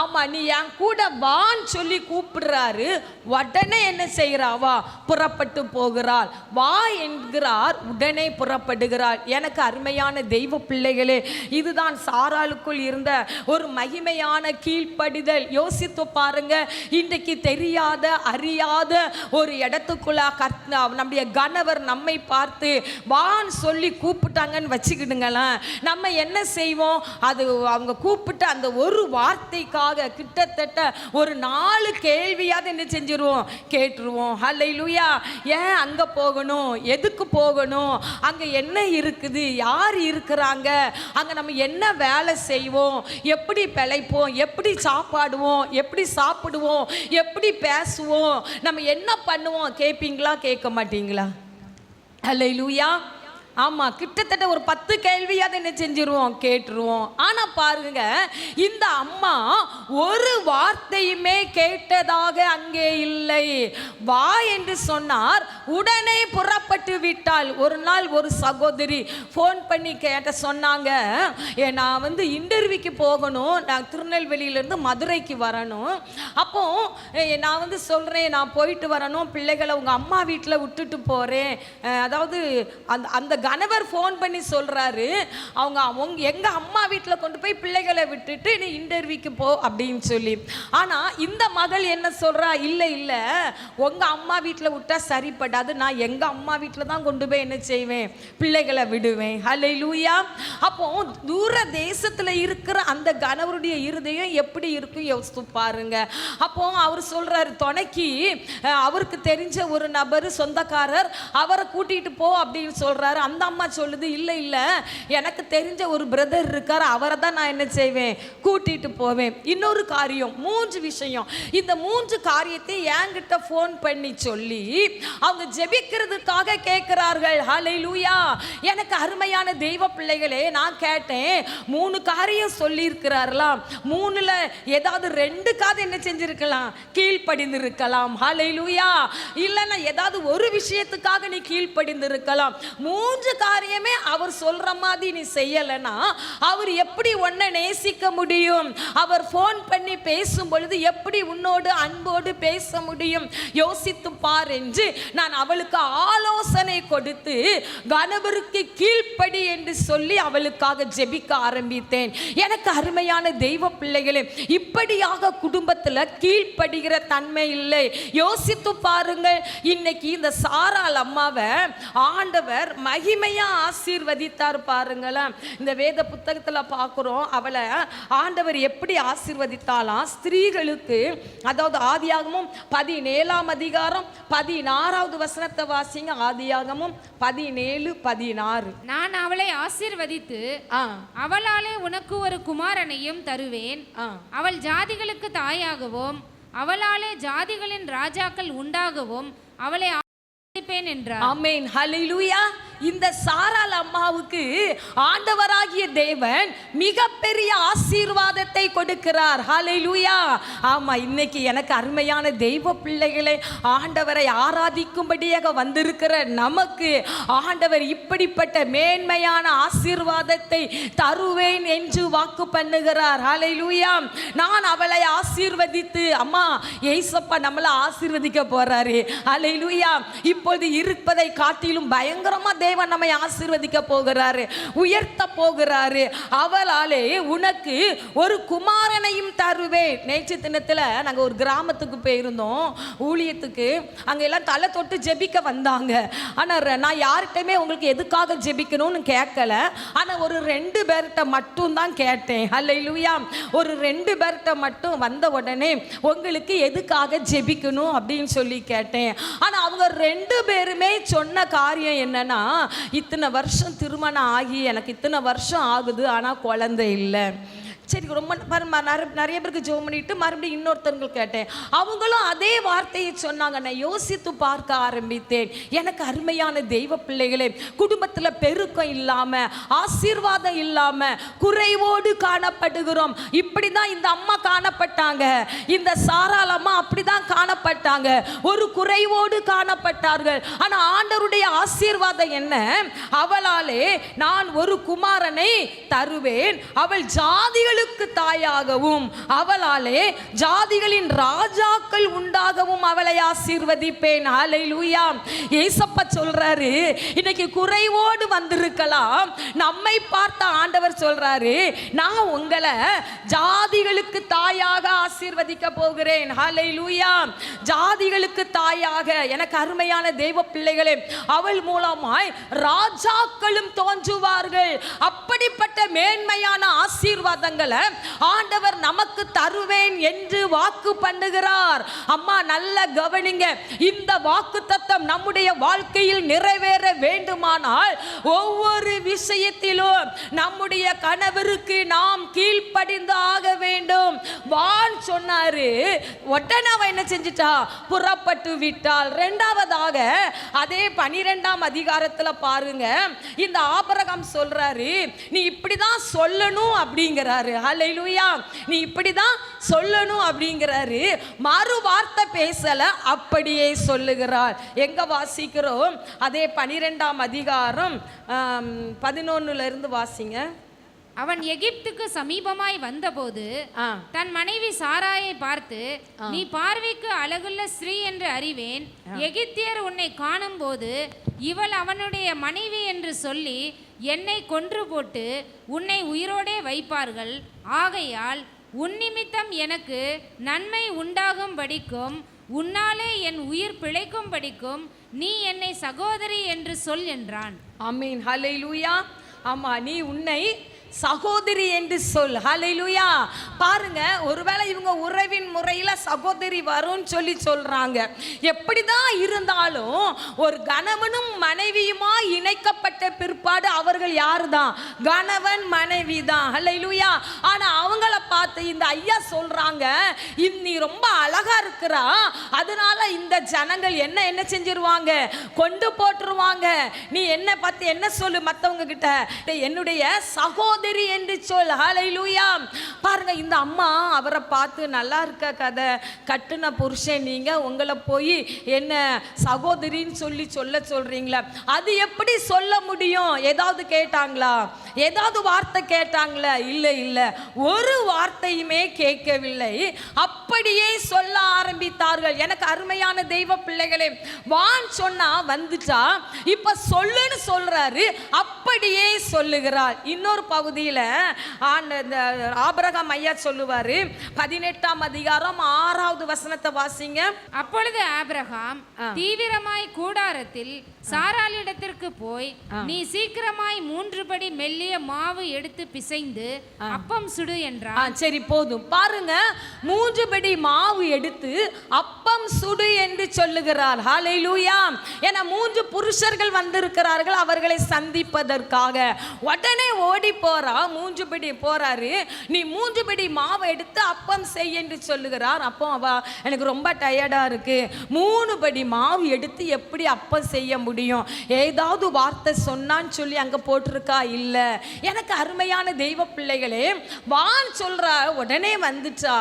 ஆமா, நீ என் கூட வான்னு சொல்லி கூப்பிடுறாரு. உடனே என்ன செய்யறாவா? புறப்பட்டு போகிறாள். வா என்கிறார், உடனே புறப்படுகிறாள். எனக்கு அருமையான தெய்வ பிள்ளைகளே, இதுதான் சாராளுக்குள் இருந்த ஒரு மகிமையான கீழ்ப்படிதல். யோசித்து பாருங்க, இன்றைக்கு தெரியாத அறியாத ஒரு இடத்துக்குள்ள நம்முடைய கணவர் நம்மை பார்த்து வான்னு சொல்லி கூப்பிட்டாங்கன்னு வச்சுக்கிடுங்களேன். நம்ம என்ன செய்வோம்? அது அவங்க கூப்பிட்ட அந்த ஒரு வார்த்தைக்காக கிட்டத்தட்ட ஒரு 4 கேள்வியாவது என்ன செஞ்சிருவோம்? கேட்டுருவோம். ஹல்லேலூயா. ஏன் அங்க போகணும்? எதுக்கு போகணும்? அங்க என்ன இருக்குது? யார் இருக்கிறாங்க? அங்க நம்ம என்ன வேலை செய்வோம்? எப்படி பிழைப்போம்? எப்படி சாப்பாடுவோம்? எப்படி சாப்பிடுவோம்? எப்படி பேசுவோம்? நம்ம என்ன பண்ணுவோம்? கேட்பீங்களா? கேட்க மாட்டீங்களா? அல்லேலூயா. ஆமா, கிட்டத்தட்ட ஒரு 10 கேள்வியாவது என்ன செஞ்சிருவோம்? கேட்டுருவோம். ஆனா பாருங்க, இந்த அம்மா ஒரு வார்த்தையுமே கேட்டதாக அங்கே இல்லை. வா என்று சொன்னார், உடனே புறப்பட்டு விட்டாள். ஒரு நாள் ஒரு சகோதரி ஃபோன் பண்ணி சொன்னாங்க, நான் வந்து இன்டர்வியூக்கு போகணும், நான் திருநெல்வேலியிலேருந்து மதுரைக்கு வரணும். அப்போ நான் வந்து சொல்கிறேன், நான் போயிட்டு வரணும், பிள்ளைகளை உங்கள் அம்மா வீட்டில் விட்டுட்டு போகிறேன். அதாவது அந்த கணவர் ஃபோன் பண்ணி சொல்றாரு, அவங்க எங்க அம்மா வீட்டில் கொண்டு போய் பிள்ளைகளை விட்டுட்டு நீ இன்டர்வியூக்கு போ அப்படின்னு சொல்லி. ஆனா இந்த மகள் என்ன சொல்றா? இல்லை இல்லை, உங்க அம்மா வீட்டில் விட்டா சரிப்படாது, நான் எங்க அம்மா வீட்டில் தான் கொண்டு போய் என்ன செய்வேன்? பிள்ளைகளை விடுவேன். ஹல்லேலூயா. அப்போ தூர தேசத்துல இருக்கிற அந்த கணவருடைய இருதயம் எப்படி இருக்கும் யோசித்து பாருங்க. அப்போ அவர் சொல்றாரு, துணைக்கு அவருக்கு தெரிஞ்ச ஒரு நபர் சொந்தக்காரர், அவரை கூட்டிட்டு போ அப்படின்னு சொல்றாரு. அந்த அம்மா சொல்லுது, இல்லை இல்லை, எனக்கு தெரிஞ்ச ஒரு பிரதர் இருக்கார், அவரை தான் நான் என்ன செய்வேன்? கூட்டிட்டு போவேன். இன்னொரு காரியம், 3 விஷயம். இந்த 3 காரியத்தை என்கிட்ட ஃபோன் பண்ணி சொல்லி அவங்க ஜெபிக்கிறதுக்காக கேட்கிறார்கள். ஹல்லேலூயா. எனக்கு அருமையான தெய்வ பிள்ளைகளே, நான் கேட்டேன், 3 காரியம் சொல்லி இருக்கிறார்களாம், 3ல ஏதாவது 2 காது என்ன செஞ்சிருக்கலாம்? கீழ்ப்படிந்து இருக்கலாம். ஹல்லேலூயா. இல்லைன்னா ஏதாவது ஒரு விஷயத்துக்காக நீ கீழ்ப்படிந்து இருக்கலாம். 3 காரியமே அவர் சொல்ற மாதிரி நீ செய்யலனா அவர் எப்படி உன்னை நேசிக்க முடியும்? அவர் ஃபோன் பண்ணி பேசும் பொழுது எப்படி உன்னோடு அன்போடு பேச முடியும்? யோசித்து பார் என்று நான் அவளுக்கு ஆலோசனை கொடுத்து கணவருக்கு கீழ்ப்படி என்று சொல்லி அவளுக்காக ஜெபிக்க ஆரம்பித்தேன். எனக்கு அருமையான தெய்வ பிள்ளைகளே, இப்படியாக குடும்பத்தில் கீழ்ப்படுகிற தன்மை இல்லை. யோசித்து பாருங்கள், இன்னைக்கு இந்த சாராள் அம்மாவை ஆண்டவர் மகிமையா ஆசீர்வதித்தார். பாருங்களேன், இந்த வேத புத்தகத்துல பார்க்கிறோம், அவளை ஆண்டவர் எப்படி ஆசீர்வதித்தாலாம். ஸ்திரீகளுக்கு, அதாவது ஆதியாகமும் 17ஆம் அதிகாரம் 16வது வசனத்தை வாசிங்க. ஆதியாகமும் 17:16. நான் அவளை ஆசீர்வதித்து அவளாலே உனக்கு ஒரு குமாரனையும் தருவேன், அவள் ஜாதிகளுக்கு தாயாகவும் அவளாலே ஜாதிகளின் ராஜாக்கள் உண்டாகவும் அவளை ஆசீர்வதிப்பேன் என்றார். ஆமென். ஹல்லேலூயா. இந்த சாராள் அம்மாவுக்கு ஆண்டவராகிய தேவன் மிகப்பெரிய ஆசீர்வாதத்தை கொடுக்கிறார். ஹல்லேலூயா. ஆமா, இன்னைக்கு எனக்கு அருமையான தெய்வ பிள்ளைகளை, ஆண்டவரை ஆராதிக்கும்படியாக வந்திருக்கிற நமக்கு ஆண்டவர் இப்படிப்பட்ட மேன்மையான ஆசீர்வாதத்தை தருவேன் என்று வாக்கு பண்ணுகிறார். ஹல்லேலூயா. நான் அவளை ஆசீர்வதித்து, அம்மா ஏசப்பா நம்மளை ஆசீர்வதிக்க போறாரு. ஹல்லேலூயா. இப்போது இருப்பதை காட்டிலும் பயங்கரமா தேவன் நம்மை ஆசீர்வதிக்க போகிறாரு, உயர்த்த போகிறாரு. அவளாலே உனக்கு ஒரு குமாரனையும் தருவேன். நேற்று தினத்துல நாங்க ஒரு கிராமத்துக்கு போயிருந்தோம் ஊழியத்துக்கு. அங்க எல்லாம் தலை தொட்டு ஜெபிக்க வந்தாங்க. ஆனா நான் யார்கிட்டயுமே உங்களுக்கு எதுக்காக ஜெபிக்கணும்னு கேட்கல. ஆனா ஒரு 2 பேர்கிட்ட மட்டும் தான் கேட்டேன். அல்லேலூயா. ஒரு 2 பேர்கிட்ட மட்டும் வந்த உடனே உங்களுக்கு எதுக்காக ஜெபிக்கணும் அப்படின்னு சொல்லி கேட்டேன். ஆனா அவங்க 2 பேருமே சொன்ன காரியம் என்னன்னா, இத்தனை வருஷம் திருமணம் ஆகி எனக்கு இத்தனை வருஷம் ஆகுது, ஆனா குழந்தை இல்லை. சரி, ரொம்ப நிறைய பேருக்கு ஜெபம் பண்ணிட்டு மறுபடியும் இன்னொருத்தவங்களுக்கு கேட்டேன். அவங்களும் அதே வார்த்தையை சொன்னாங்க. நான் யோசித்து பார்க்க ஆரம்பித்தேன். எனக்கு அருமையான தெய்வ பிள்ளைகளே, குடும்பத்தில் பெருக்கம் இல்லாம, ஆசீர்வாதம் இல்லாம, குறைவோடு காணப்படுகிறோம். இப்படிதான் இந்த அம்மா காணப்பட்டாங்க. இந்த சாராள் அம்மா அப்படிதான் காணப்பட்டாங்க. ஒரு குறைவோடு காணப்பட்டார்கள். ஆனா ஆண்டவருடைய ஆசீர்வாதம் என்ன? அவளாலே நான் ஒரு குமாரனை தருவேன், அவள் ஜாதிகளுக்கு தாயாகவும் அவளாலே ஜாதிகளின் ராஜாக்கள் உண்டாகவும் அவளை ஆசீர்வதிப்பேன். ஹல்லேலூயா. ஏசப்பா சொல்றாரு, இன்னைக்கு குறைவோடு வந்திருக்கலாம், நம்மை பார்த்த ஆண்டவர் சொல்றாரு, நான் உங்களை ஜாதிகளுக்கு தாயாக ஆசீர்வதிக்க போகிறேன். ஹல்லேலூயா. ஜாதிகளுக்கு தாயாக. எனக்கு அருமையான தெய்வ பிள்ளைகளே, அவள் மூலமாய் ராஜாக்களும் தோன்றுவார்கள். அப்படிப்பட்ட மேன்மையான ஆசீர்வாதங்கள் ஆண்டவர் நமக்கு தருவேன் என்று வாக்கு பண்ணுகிறார். அம்மா நல்ல கவனிங்க. இந்த வாக்குத்தத்தம் நம்முடைய வாழ்க்கையில் நிறைவேற வேண்டுமானால் ஒவ்வொரு விஷயத்திலும் நம்முடைய கணவருக்கு நாம் கீழ்ப்படிந்து ஆக வேண்டும். வான் சொன்னாரு, உடனே அவன் என்ன செஞ்சிட்டா? புறப்பட்டு விட்டாள். இரண்டாவதாக அதே 12ஆம் அதிகாரத்தில் பாருங்க, இந்த ஆபிரகாம் சொல்றாரு, நீ இப்படிதான் சொல்லணும் அப்படிங்கிறாரு. ஹல்லேலூயா. நீ இப்படிதான் சொல்லணும் அப்படிங்கிறாரு. மறு வார்த்தை பேசல, அப்படியே சொல்லுகிறார். எங்க வாசிக்கிறோம்? அதே 12ஆம் அதிகாரம் 11 இருந்து வாசிங்க. அவன் எகிப்துக்கு சமீபமாய் வந்தபோது தன் மனைவி சாராயை பார்த்து, நீ பார்வைக்கு அழகுள்ள ஸ்ரீ என்று அறிவேன், எகிப்தியர் உன்னை காணும் போது இவள் அவனுடைய மனைவி என்று சொல்லி என்னை கொன்று போட்டு உன்னை உயிரோடே வைப்பார்கள். ஆகையால் உன் நிமித்தம் எனக்கு நன்மை உண்டாகும் படிக்கும், உன்னாலே என் உயிர் பிழைக்கும் படிக்கும் நீ என்னை சகோதரி என்று சொல் என்றான். ஆமீன். ஹல்லேலூயா. ஆமா, நீ உன்னை சகோதரி என்று சொல். ஹல்லேலூயா. பாருங்க, ஒருவேளை இவங்க உறவின் முறையில் சகோதரி வரும்னு சொல்லி சொல்றாங்க. எப்படிதான் இருந்தாலும் ஒரு கணவனும் மனைவியுமா இணைக்கப்பட்ட பிற்பாடு அவர்கள் யாரு தான்? கணவன் மனைவி தான். ஹல்லேலூயா. ஆனா அவங்கள பார்த்து இந்த ஐயா சொல்றாங்க, நீ ரொம்ப அழகா இருக்கிறா, அதனால இந்த ஜனங்கள் என்ன செஞ்சிருவாங்க? கொண்டு போட்டுருவாங்க. நீ என்ன பார்த்து என்ன சொல்லு மற்றவங்க கிட்ட? என்னுடைய சகோதரி என்று சொல். ஹல்லேலூயா. பாருங்க, இந்த அம்மா அவரை பார்த்து, நல்லா இருக்க கதை, கட்டுன புருஷன் நீங்க, உங்களை போய் என்ன சகோதரின்னு சொல்லி சொல்றீங்களா? அது எப்படி சொல்ல முடியும்? ஏதாவது கேட்டாங்களா? ஏதாவது வார்த்தை கேட்டாங்களா? இல்லை, ஒரு வார்த்தையுமே கேட்கவில்லை. அப்படியே சொல்ல ஆரம்பித்தார்கள். எனக்கு அருமையான தெய்வ பிள்ளைகளே, வான் சொன்னா வந்துட்டா, இப்ப சொல்லுன்னு சொல்றாரு, அப்படியே சொல்லுகிறாள். இன்னொரு பகுதியில் ஆபிரகாம் ஐயா சொல்லுவாரு, 18ஆம் அதிகாரம் 6வது வசனத்தை வாசிங்க. அப்பொழுது ஆபிரகாம் தீவிரமாய் கூடாரத்தில் சாராளிடத்திற்கு போய், நீ சீக்கிரமாய் 3 படி மெல்லிய மாவு எடுத்து பிசைந்து அப்பம் சுடு என்றான். சரி, போதும். பாருங்க, 3 படி மாவு எடுத்து அப்பம் சுடு என்று சொல்லுகிறார். ஹல்லேலூயா. என 3 புருஷர்கள் வந்திருக்கிறார்கள் அவர்களை சந்திப்பதற்காக. உடனே ஓடி போறா, 3 படி போறாரு. நீ 3 படி மாவை எடுத்து அப்பம் செய் என்று சொல்லுகிறார். அப்போ அவ, எனக்கு ரொம்ப டயர்டா இருக்கு, 3 படி மாவு எடுத்து எப்படி அப்பம் செய்ய முடியும்? ஏதாவது வார்த்தை சொன்னான்னு சொல்லி அங்க போட்டிருக்கா? இல்ல. எனக்கு அருமையான தெய்வ பிள்ளைகளே, வான் சொல்றா, உடனே வந்துச்சா.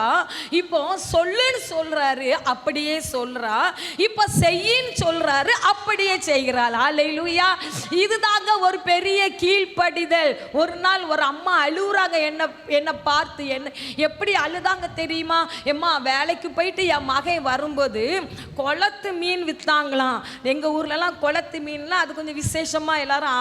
இப்போ சொல்லுன்னு சொல்றாரு, அப்படியே சொல்றா. இப்ப செய்யின்னு சொல்றாரு, அப்படியே செய்கிறாள். ஹல்லேலூயா. இதுதாங்க ஒரு பெரிய கீழ் கீழ்ப்படிதல். ஒரு நாள் ஒரு அம்மா அழுகுறாங்க, என்னை பார்த்து. என்ன எப்படி அழுதாங்க தெரியுமா? எம்மா, வேலைக்கு போயிட்டு என் மகன் வரும்போது குளத்து மீன் விற்றாங்களாம். எங்கள் ஊர்லலாம் குளத்து மீன்லாம் அது கொஞ்சம் விசேஷமாக எல்லாரும்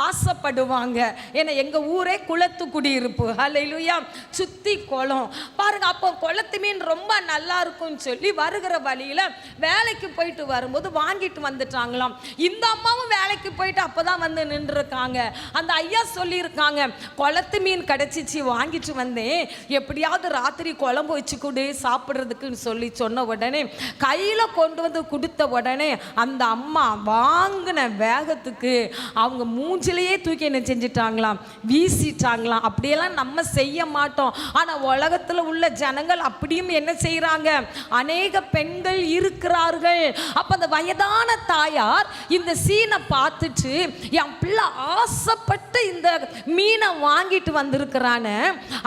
ஆசைப்படுவாங்க. ஏன்னா எங்கள் ஊரே குளத்து குடியிருப்பு. ஹல்லேலூயா. சுற்றி குளம் பாருங்க. அப்போ குளத்து மீன் ரொம்ப நல்லா இருக்கும்னு சொல்லி வருகிற வழியில் வேலைக்கு போயிட்டு வரும்போது வாங்கிட்டு வந்துட்டாங்களாம். இந்த அம்மாவும் வேலைக்கு போயிட்டு அப்போதான் வந்து நின்றுருக்காங்க. அந்த ஐயா சொல்லியிருக்காங்க, குளத்து மீன் கிடச்சிச்சு, வாங்கிட்டு வந்தேன், எப்படியாவது ராத்திரி குழம்பு வச்சு கொடு சாப்பிட்றதுக்குன்னு சொல்லி சொன்ன உடனே கையில் கொண்டு வந்து கொடுத்த உடனே அந்த அம்மா வாங்கின வேகத்துக்கு அவங்க மூஞ்சிலேயே தூக்கி என்ன செஞ்சிட்டாங்களாம், வீசிட்டாங்களாம். அப்படியெல்லாம் நம்ம செய்ய மாட்டோம். ஆனால் உலகத்தில் உள்ள ஜனங்கள் அப்படியும் என்ன செய்கிறாங்க, அநேக பெண்கள் இருக்கிறார்கள். அப்போ அந்த வயதான தாயார் இந்த சீனை பார்த்துட்டு, என் பிள்ளை ஆசைப்பட்டு இந்த மீனை வாங்கிட்டு வந்திருக்கிறான,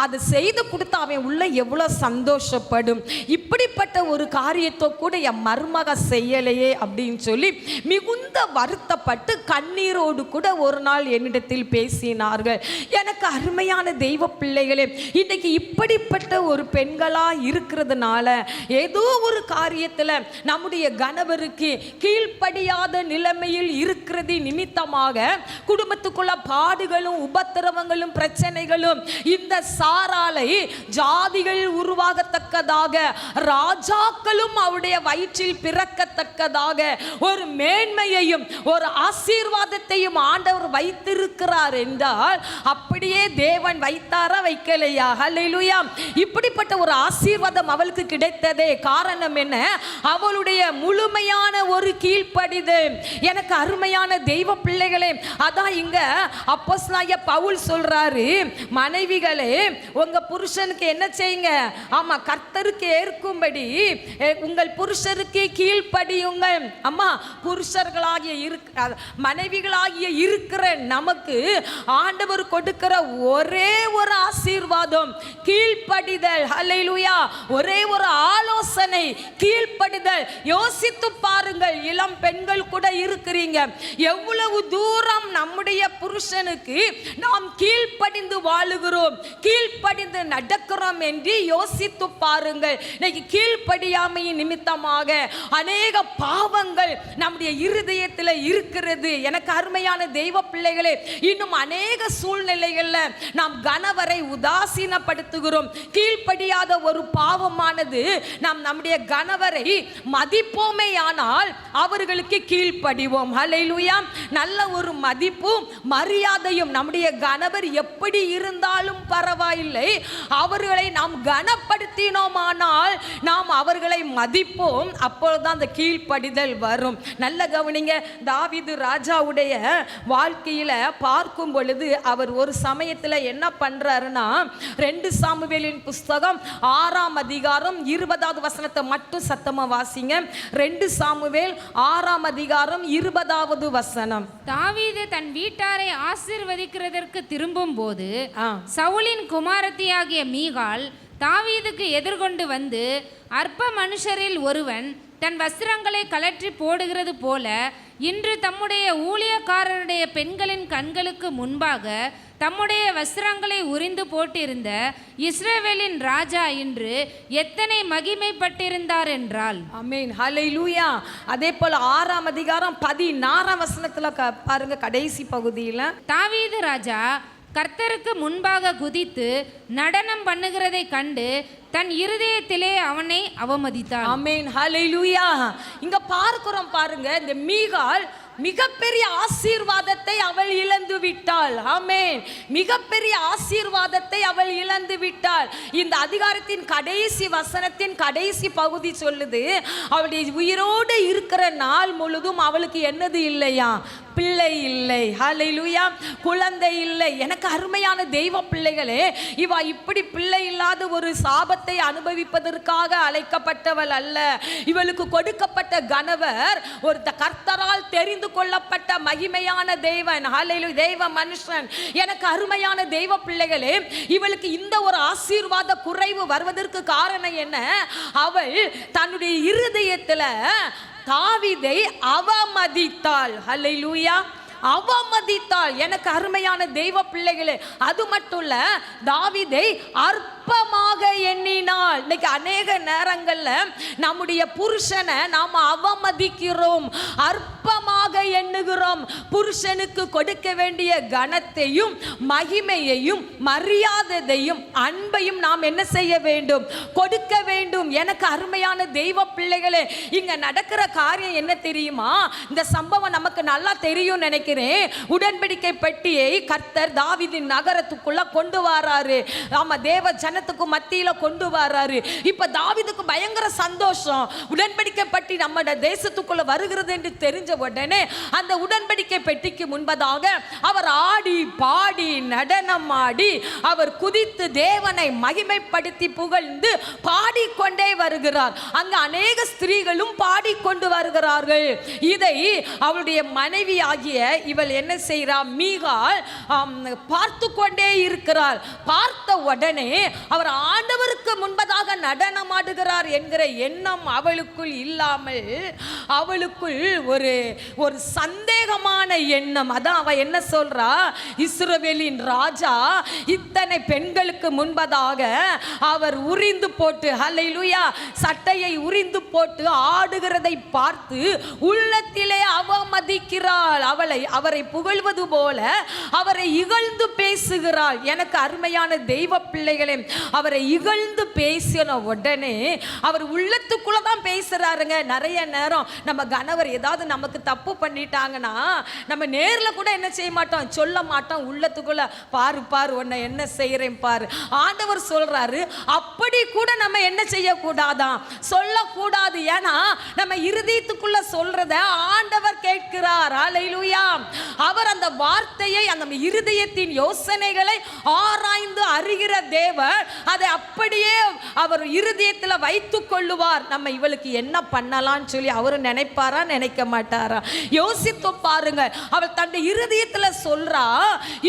அதை செய்து கொடுத்து அவன் உள்ள எவ்வளோ சந்தோஷப்படும். இப்படிப்பட்ட ஒரு காரியத்தை கூட என் மருமக செய்யலையே அப்படின்னு சொல்லி மிகுந்த வருத்தப்பட்டு கண்ணீரோடு கூட ஒரு நாள் என்னிடத்தில் பேசினார்கள். எனக்கு அருமையான தெய்வ பிள்ளைகளே, இன்னைக்கு இப்படிப்பட்ட ஒரு பெண்களா இருக்கிறதுனால ஏதோ ஒரு காரியத்தில் நம்முடைய கணவருக்கு கீழ்ப்படியாத நிலைமையில் இருக்கிறது நிமித்தமாக குடும்பத்துக்குள்ள பாடுகளும் உபத்திரவங்களும் பிரச்சனைகளும் இந்த சாராலை ஜாதிகள் உருவாகத்தக்கதாக, ராஜாக்களும் அவருடைய வயிற்றில் பிறக்கத்தக்கதாக ஒரு மேன்மையையும் ஒரு ஆசீர்வாதத்தையும் ஆண்டவர் வைத்திருக்கிறார் என்றால் அப்படியே தேவன் வைத்தாரா வைக்கலையா? ஹல்லேலூயா. இப்படிப்பட்ட ஒரு ஆசீர்வாதம் அவளுக்கு கிடைத்ததே காரணம் என்ன? அவளுடைய முழுமையான ஒரு கீழ்ப்படிதல். எனக்கு அருமையான தெய்வ பிள்ளைகளே, அதான் இங்க அப்போஸ்தலனாகிய பவுல் சொல்றாரு, மனைவிகளே உங்க புருஷனுக்கு என்ன செய்யுங்க, ஆமா, கர்த்தருக்கு ஏற்கும்படி உங்கள் புருஷருக்கு கீழ்ப்படியுங்கள். அம்மா, புருஷர்களாகிய மனைவிகளாகிய இருக்கிற நமக்கு ஆண்டவர் கொடுக்கிற ஒரே ஒரு ஆசீர்வாதம் கீழ்ப்படிதல். ஹல்லேலூயா. ஒரே ஒரு ஆலோசனை கீழ்ப்படிதல். யோசித்து பாருங்கள், இளம் பெண்கள் கூட இருக்கிறீங்க, எவ்வளவு தூரம் நம்முடைய புருஷனுக்கு நாம் கீழ்ப்படிந்து வாழுகிறோம், கீழ்ப்படிந்து நடக்கிறோம் என்று யோசித்து பாருங்கள். இன்னைக்கு கீழ்ப்படியாமையின் நிமித்தமாக அநேக பாவங்கள் நம்முடைய இருதயத்தில் இருக்கிறது. எனக்கு அருமையான தெய்வ பிள்ளைகளே, இன்னும் அநேக சூழ்நிலைகளில் நாம் கணவரை உதாசீனப்படுத்துகிறோம். கீழ்ப்படியாத ஒரு பாவமானது நாம் நம்முடைய கணவரை மதிப்போமேயானால் அவர்களுக்கு கீழ்ப்படிவோம். ஹல்லேலூயா. நல்ல ஒரு மதிப்பும் மரியாதையும், நம்முடைய கணவர் எப்படி இருந்தாலும் பரவாயில்லை, அவர்களை நாம் கனப்படுத்தினோமானால் நாம் அவர்களை மதிப்போம். அப்பொழுதுதான் அந்த கீழ்ப்படிதல் வரும். நல்ல கவனிங்க, தாவீது ராஜாவுடைய வாழ்க்கையில பார்க்கும் பொழுது அவர் ஒரு சமயத்தில் என்ன பண்றாருன்னா, 2 சாமுவேலின் புஸ்தகம் 6ஆம் அதிகாரம் 20வது வசனத்தை மட்டும் சத்தமா வாசிங்க. 2 சாமுவேல் 6ஆம் அதிகாரம் 20வது வசனம். தாவீது தன் வீட்டாரை ஆசீர்வதிக்கிறதற்கு திரும்பும் போது சவுலின் குமாரத்தியாகிய மீகாள் தாவீதுக்கு எதிர்கொண்டு வந்து, அற்ப மனுஷரில் ஒருவன் தன் வஸ்திரங்களை கலற்றி போடுகிறது போல இன்று தம்முடைய ஊழியக்காரருடைய பெண்களின் கண்களுக்கு முன்பாக தம்முடைய வஸ்திரங்களை உரிந்து போட்டிருந்த இஸ்ரவேலின் ராஜா இன்று எத்தனை மகிமைப்பட்டிருந்தார் என்றால். ஆமென். ஹல்லேலூயா. அதே போல 6ஆம் அதிகாரம் 16ஆம் வசனத்துல பாருங்க, கடைசி பகுதியில் தாவீது ராஜா கர்த்தருக்கு முன்பாக குதித்து நடனம் பண்ணுகிறதை கண்டு தன் இருதயத்திலே அவனை அவமதித்தார். ஆமென். ஹல்லேலூயா. இங்க பார்க்கிறோம் பாருங்க, இந்த மீகாள் மிகப்பெரிய ஆசீர்வாதத்தை அவள் இழந்து விட்டாள். ஆமென். மிகப்பெரிய ஆசீர்வாதத்தை அவள் இழந்து விட்டாள். இந்த அதிகாரத்தின் கடைசி வசனத்தின் கடைசி பகுதி சொல்லுது, அவளுடைய உயிரோடு இருக்கிற நாள் முழுதும் அவளுக்கு என்னது இல்லையா? பிள்ளை இல்லை. ஹல்லேலூயா. குழந்தை இல்லை. எனக்கு அருமையான தெய்வ பிள்ளைகளே, இவ இப்படி பிள்ளை இல்லாத ஒரு சாபத்தை அனுபவிப்பதற்காக அழைக்கப்பட்டவள் அல்ல. இவளுக்கு கொடுக்கப்பட்ட கணவர் ஒரு கர்த்தரால் தெரிந்து கொள்ளப்பட்ட மகிமையான தேவன். ஹல்லேலூயா. தெய்வ மனுஷன். எனக்கு அருமையான தெய்வ பிள்ளைகளே, இவளுக்கு இந்த ஒரு ஆசீர்வாத குறைவு வருவதற்கு காரணம் என்ன? அவள் தன்னுடைய இருதயத்தில் தாவீதை அவமதித்தாள். ஹல்லேலூயா. அவமதித்தாள். எனக்கு அருமையான தெய்வ பிள்ளைகளே, அது மட்டும் இல்ல, தாவீதை அற்பமாக எண்ணினாள். இன்னைக்கு அநேக நேரங்கள்ல நம்முடைய புருஷனை நாம அவமதிக்கிறோம், அற்பமாக எண்ணுகிறோம். புருஷனுக்கு கொடுக்க வேண்டிய கனத்தையும் மகிமையையும் மரியாதையையும் அன்பையும் நாம் என்ன செய்ய வேண்டும்? கொடுக்க வேண்டும். எனக்கு அருமையான தெய்வ பிள்ளைகளே, இங்க நடக்கிற காரியம் என்ன தெரியுமா? இந்த சம்பவம் நமக்கு நல்லா தெரியும் நினைக்கிறேன். உடன்படிக்கை பெட்டியை கர்த்தர் தாவீதின் நகரத்துக்குள்ள கொண்டு வராரு. ஆமா, தேவ ஜனத்துக்கு மத்தியில கொண்டு வராரு. இப்ப தாவீதுக்கு பயங்கர சந்தோஷம். உடன்படிக்கை பெட்டி நம்ம தேசத்துக்குள்ள வருகிறது என்று தெரிஞ்ச உடனே அந்த உடன்படிக்கை பெட்டிக்கு முன்பதாக அவர் ஆடி பாடி நடனம் ஆடி அவர் குதித்து தேவனை மகிமைப்படுத்தி புகழ்ந்து பாடிக்கொண்டே வருகிறார். அங்க அநேக ஸ்திரீகளும் பாடிக்கொண்டு வருகிறார்கள். இதை அவளுடைய மனைவி ஆகிய இவள் என்ன செய்கிறார்? மீகாள் பார்த்து கொண்டே இருக்கிறார். பார்த்த உடனே அவர் ஆண்டவருக்கு முன்பதாக நடனமாடுகிறார் என்கிற எண்ணம் அவளுக்குள் இல்லாமல் அவளுக்குள் ஒரு சந்தேகமான எண்ணம். அதான் அவ என்ன சொல்றா? இஸ்ரவேலின் ராஜா இத்தனை பெண்களுக்கு முன்பதாக அவர் உரிந்து போட்டு, ஹல்லேலூயா, சட்டையை உரிந்து போட்டு ஆடுகிறதை பார்த்து உள்ளத்திலே அவமதிக்கிறாள். அவரை புகழ்வது போல அவரை இகழ்ந்து பேசுகிறாள். எனக்கு அருமையான தெய்வ பிள்ளைகளே, அவரை இகழ்ந்து பேசின உடனே அவர் உள்ளத்துக்குள்ள தான் பேசுறாருங்க. நிறைய நேரம் நம்ம கணவர் ஏதாவது நமக்கு தப்பு பண்ணிட்டாங்கன்னா நம்ம நேர்ல கூட என்ன செய்ய மாட்டோம், சொல்ல மாட்டோம். உள்ளத்துக்குள்ள பாரு பாரு உன்னை என்ன செய்யறேன் பாரு. ஆண்டவர் சொல்றாரு, அப்படி கூட நம்ம என்ன செய்யக்கூடாதான், சொல்லக்கூடாது. ஏன்னா நம்ம இருதயத்துக்குள்ள சொல்றத ஆண்டவர் கேட்கிறார். ஹல்லேலூயா. அவர் அந்த வார்த்தையை, அந்த இருதயத்தின் யோசனைகளை ஆராய்ந்து அறிகிற தேவர் அதை அப்படியே அவர் இருதயத்தில் வைத்துக் கொள்ளுவார். நம்ம இவளுக்கு என்ன பண்ணலாம்னு சொல்லி அவரு நினைப்பாரா, நினைக்க மாட்டாரா? யோசித்து பாருங்க. அவள் தன்னுடைய இருதயத்தில் சொல்றா.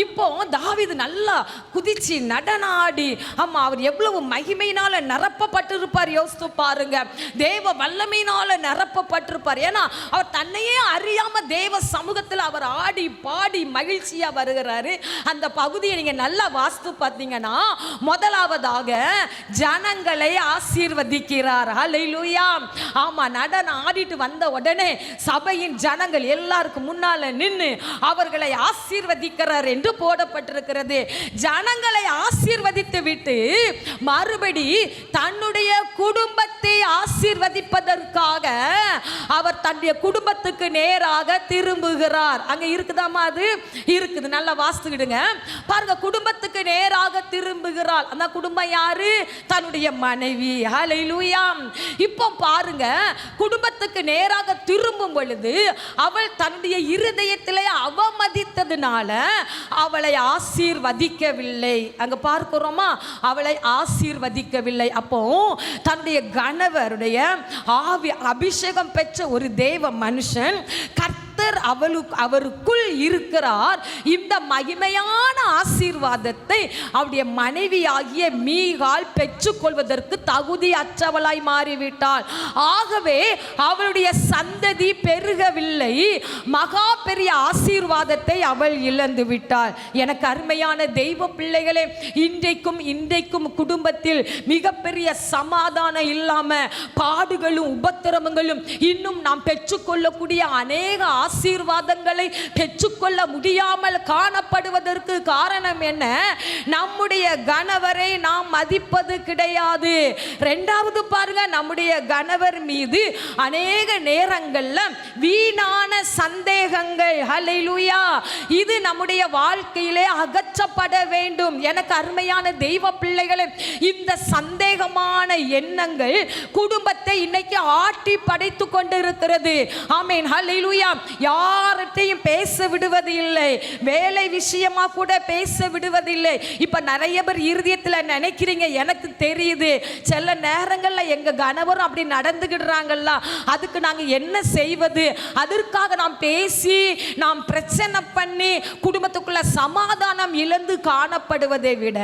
இப்போ தாவீது நல்லா குதிச்சு நடனாடி, ஆமா, அவர் எவ்வளவு மகிமையினால நிரப்பப்பட்டிருப்பார். யோசித்து பாருங்க. தேவ வல்லமையினால நிரப்பப்பட்டிருப்பார். ஏன்னா அவர் தன்னையே அறியாம தேவ சமூகத்தில் அவர் ஆடி பாடி மகிழ்ச்சியா வருகிறாரு. அந்த பகுதியை நீங்க நல்லா வாஸ்து பார்த்தீங்கன்னா, முதலாவதாக ஜனங்களை ஆசீர்வதிக்கிறார். ஹல்லேலூயா. ஆமா, நடனம் ஆடிட்டு வந்த உடனே சபையின் ஜனங்கள் எல்லாருக்கும் முன்னால நின்று அவர்களை ஆசீர்வதிக்கிறார் என்று போடப்பட்டிருக்கிறது. ஜனங்களை ஆசீர்வதித்து விட்டு மறுபடி தன்னுடைய குடும்பத்தை ஆசீர்வதிப்பதற்காக அவர் தன்னுடைய குடும்பத்துக்கு நேராக திரும்புகிறார். அங்க இருக்குதாமா? அது இருக்குது. நல்லா வாசித்துக்கிடுங்க பாருங்க. குடும்பத்துக்கு நேராக திரும்புகிறார். அந்த குடும்பம் யாரு? தன்னுடைய மனைவி. ஹல்லேலூயா. இப்போ பாருங்க, குடும்பத்துக்கு நேராக திரும்பும் பொழுது அவள் தன்னுடைய இருதயத்திலே அவமதித்ததுனால அவளை ஆசீர்வதிக்கவில்லை. அங்க பார்க்கிறோமா? அவளை ஆசீர்வதிக்கவில்லை. அப்போ தன்னுடைய கணவருடைய ஆவி அபிஷேகம் பெற்ற ஒரு தேவ மனுஷன் அவருக்குள் இருக்கிறார். இந்த மகிமையான ஆசீர்வாதத்தை அவருடைய மனைவியாகிய மீகாள் பெற்றுக்கொள்வதற்கு தகுதி அற்றவளாய் மாறிவிட்டாள். ஆகவே அவளுடைய சந்ததி பெருகவில்லை. மகா பெரிய ஆசீர்வாதத்தை அவள் இழந்து விட்டாள். எனக்கு அருமையான தெய்வ பிள்ளைகளே, இன்றைக்கும் குடும்பத்தில் மிகப்பெரிய சமாதானம் இல்லாம பாடுகளும் உபத்திரவங்களும் இன்னும் நாம் பெற்றுக்கொள்ளக்கூடிய அநேக ஆசீர்வாதங்களை பெற்றுக்கொள்ள முடியாமல் காணப்படுவதற்கு காரணம் என்ன? நம்முடைய கணவரை நாம் மதிப்பது கிடையாது. இரண்டாவது பாருங்க, நம்முடைய கணவர் மீது அநேக நேரங்கள்ல வீணான சந்தேகங்கள். ஹல்லேலூயா. இது நம்முடைய வாழ்க்கையிலே அகற்றப்பட வேண்டும். எனக்கு அருமையான தெய்வ பிள்ளைகளே, இந்த சந்தேகமான எண்ணங்கள் குடும்பத்தை இன்னைக்கு ஆட்டி படைத்து கொண்டிருக்கிறது. ஆமென். ஹல்லேலூயா. யார்கிட்டையும் பேச விடுவது இல்லை. வேலை விஷயமா கூட பேச விடுவதில்லை. இப்ப நிறைய பேர் இருதயத்தில் நினைக்கிறீங்க, எனக்கு தெரியுது சில நேரங்களில் எங்க கணவரும் அப்படி நடந்துகிடுறாங்கல்ல, அதுக்கு நாங்க என்ன செய்வது? அதற்காக நாம் பேசி நாம் பிரச்சனை பண்ணி குடும்பத்துக்குள்ள சமாதானம் இழந்து காணப்படுவதை விட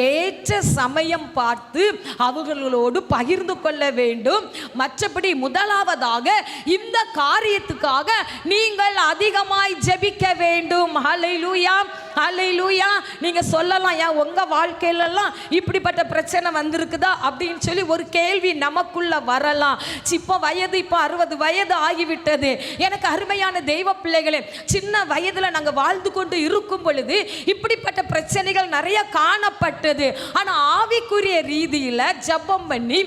ஏற்ற சமயம் பார்த்து அவர்களோடு பகிர்ந்து கொள்ள வேண்டும். மற்றபடி முதலாவதாக இந்த காரியத்துக்காக நீங்கள் அதிகமாய் ஜெபிக்க வேண்டும். ஹல்லேலூயா, ஹல்லேலூயா. நீங்க சொல்லலாம், ஏன் உங்க வாழ்க்கையிலலாம் இப்படிப்பட்ட பிரச்சனை வந்திருக்குதா அப்படின்னு சொல்லி ஒரு கேள்வி நமக்குள்ள வரலாம். இப்போ வயது 60 வயது ஆகிவிட்டது. எனக்கு அருமையான தெய்வ பிள்ளைகளே, சின்ன வயதுல நாங்கள் வாழ்ந்து கொண்டு இருக்கும் பொழுது இப்படிப்பட்ட பிரச்சனைகள் நிறைய காணப்பட்டது. ஆனா ஆவிக்குரிய ரீதியில ஜெபம் பண்ணி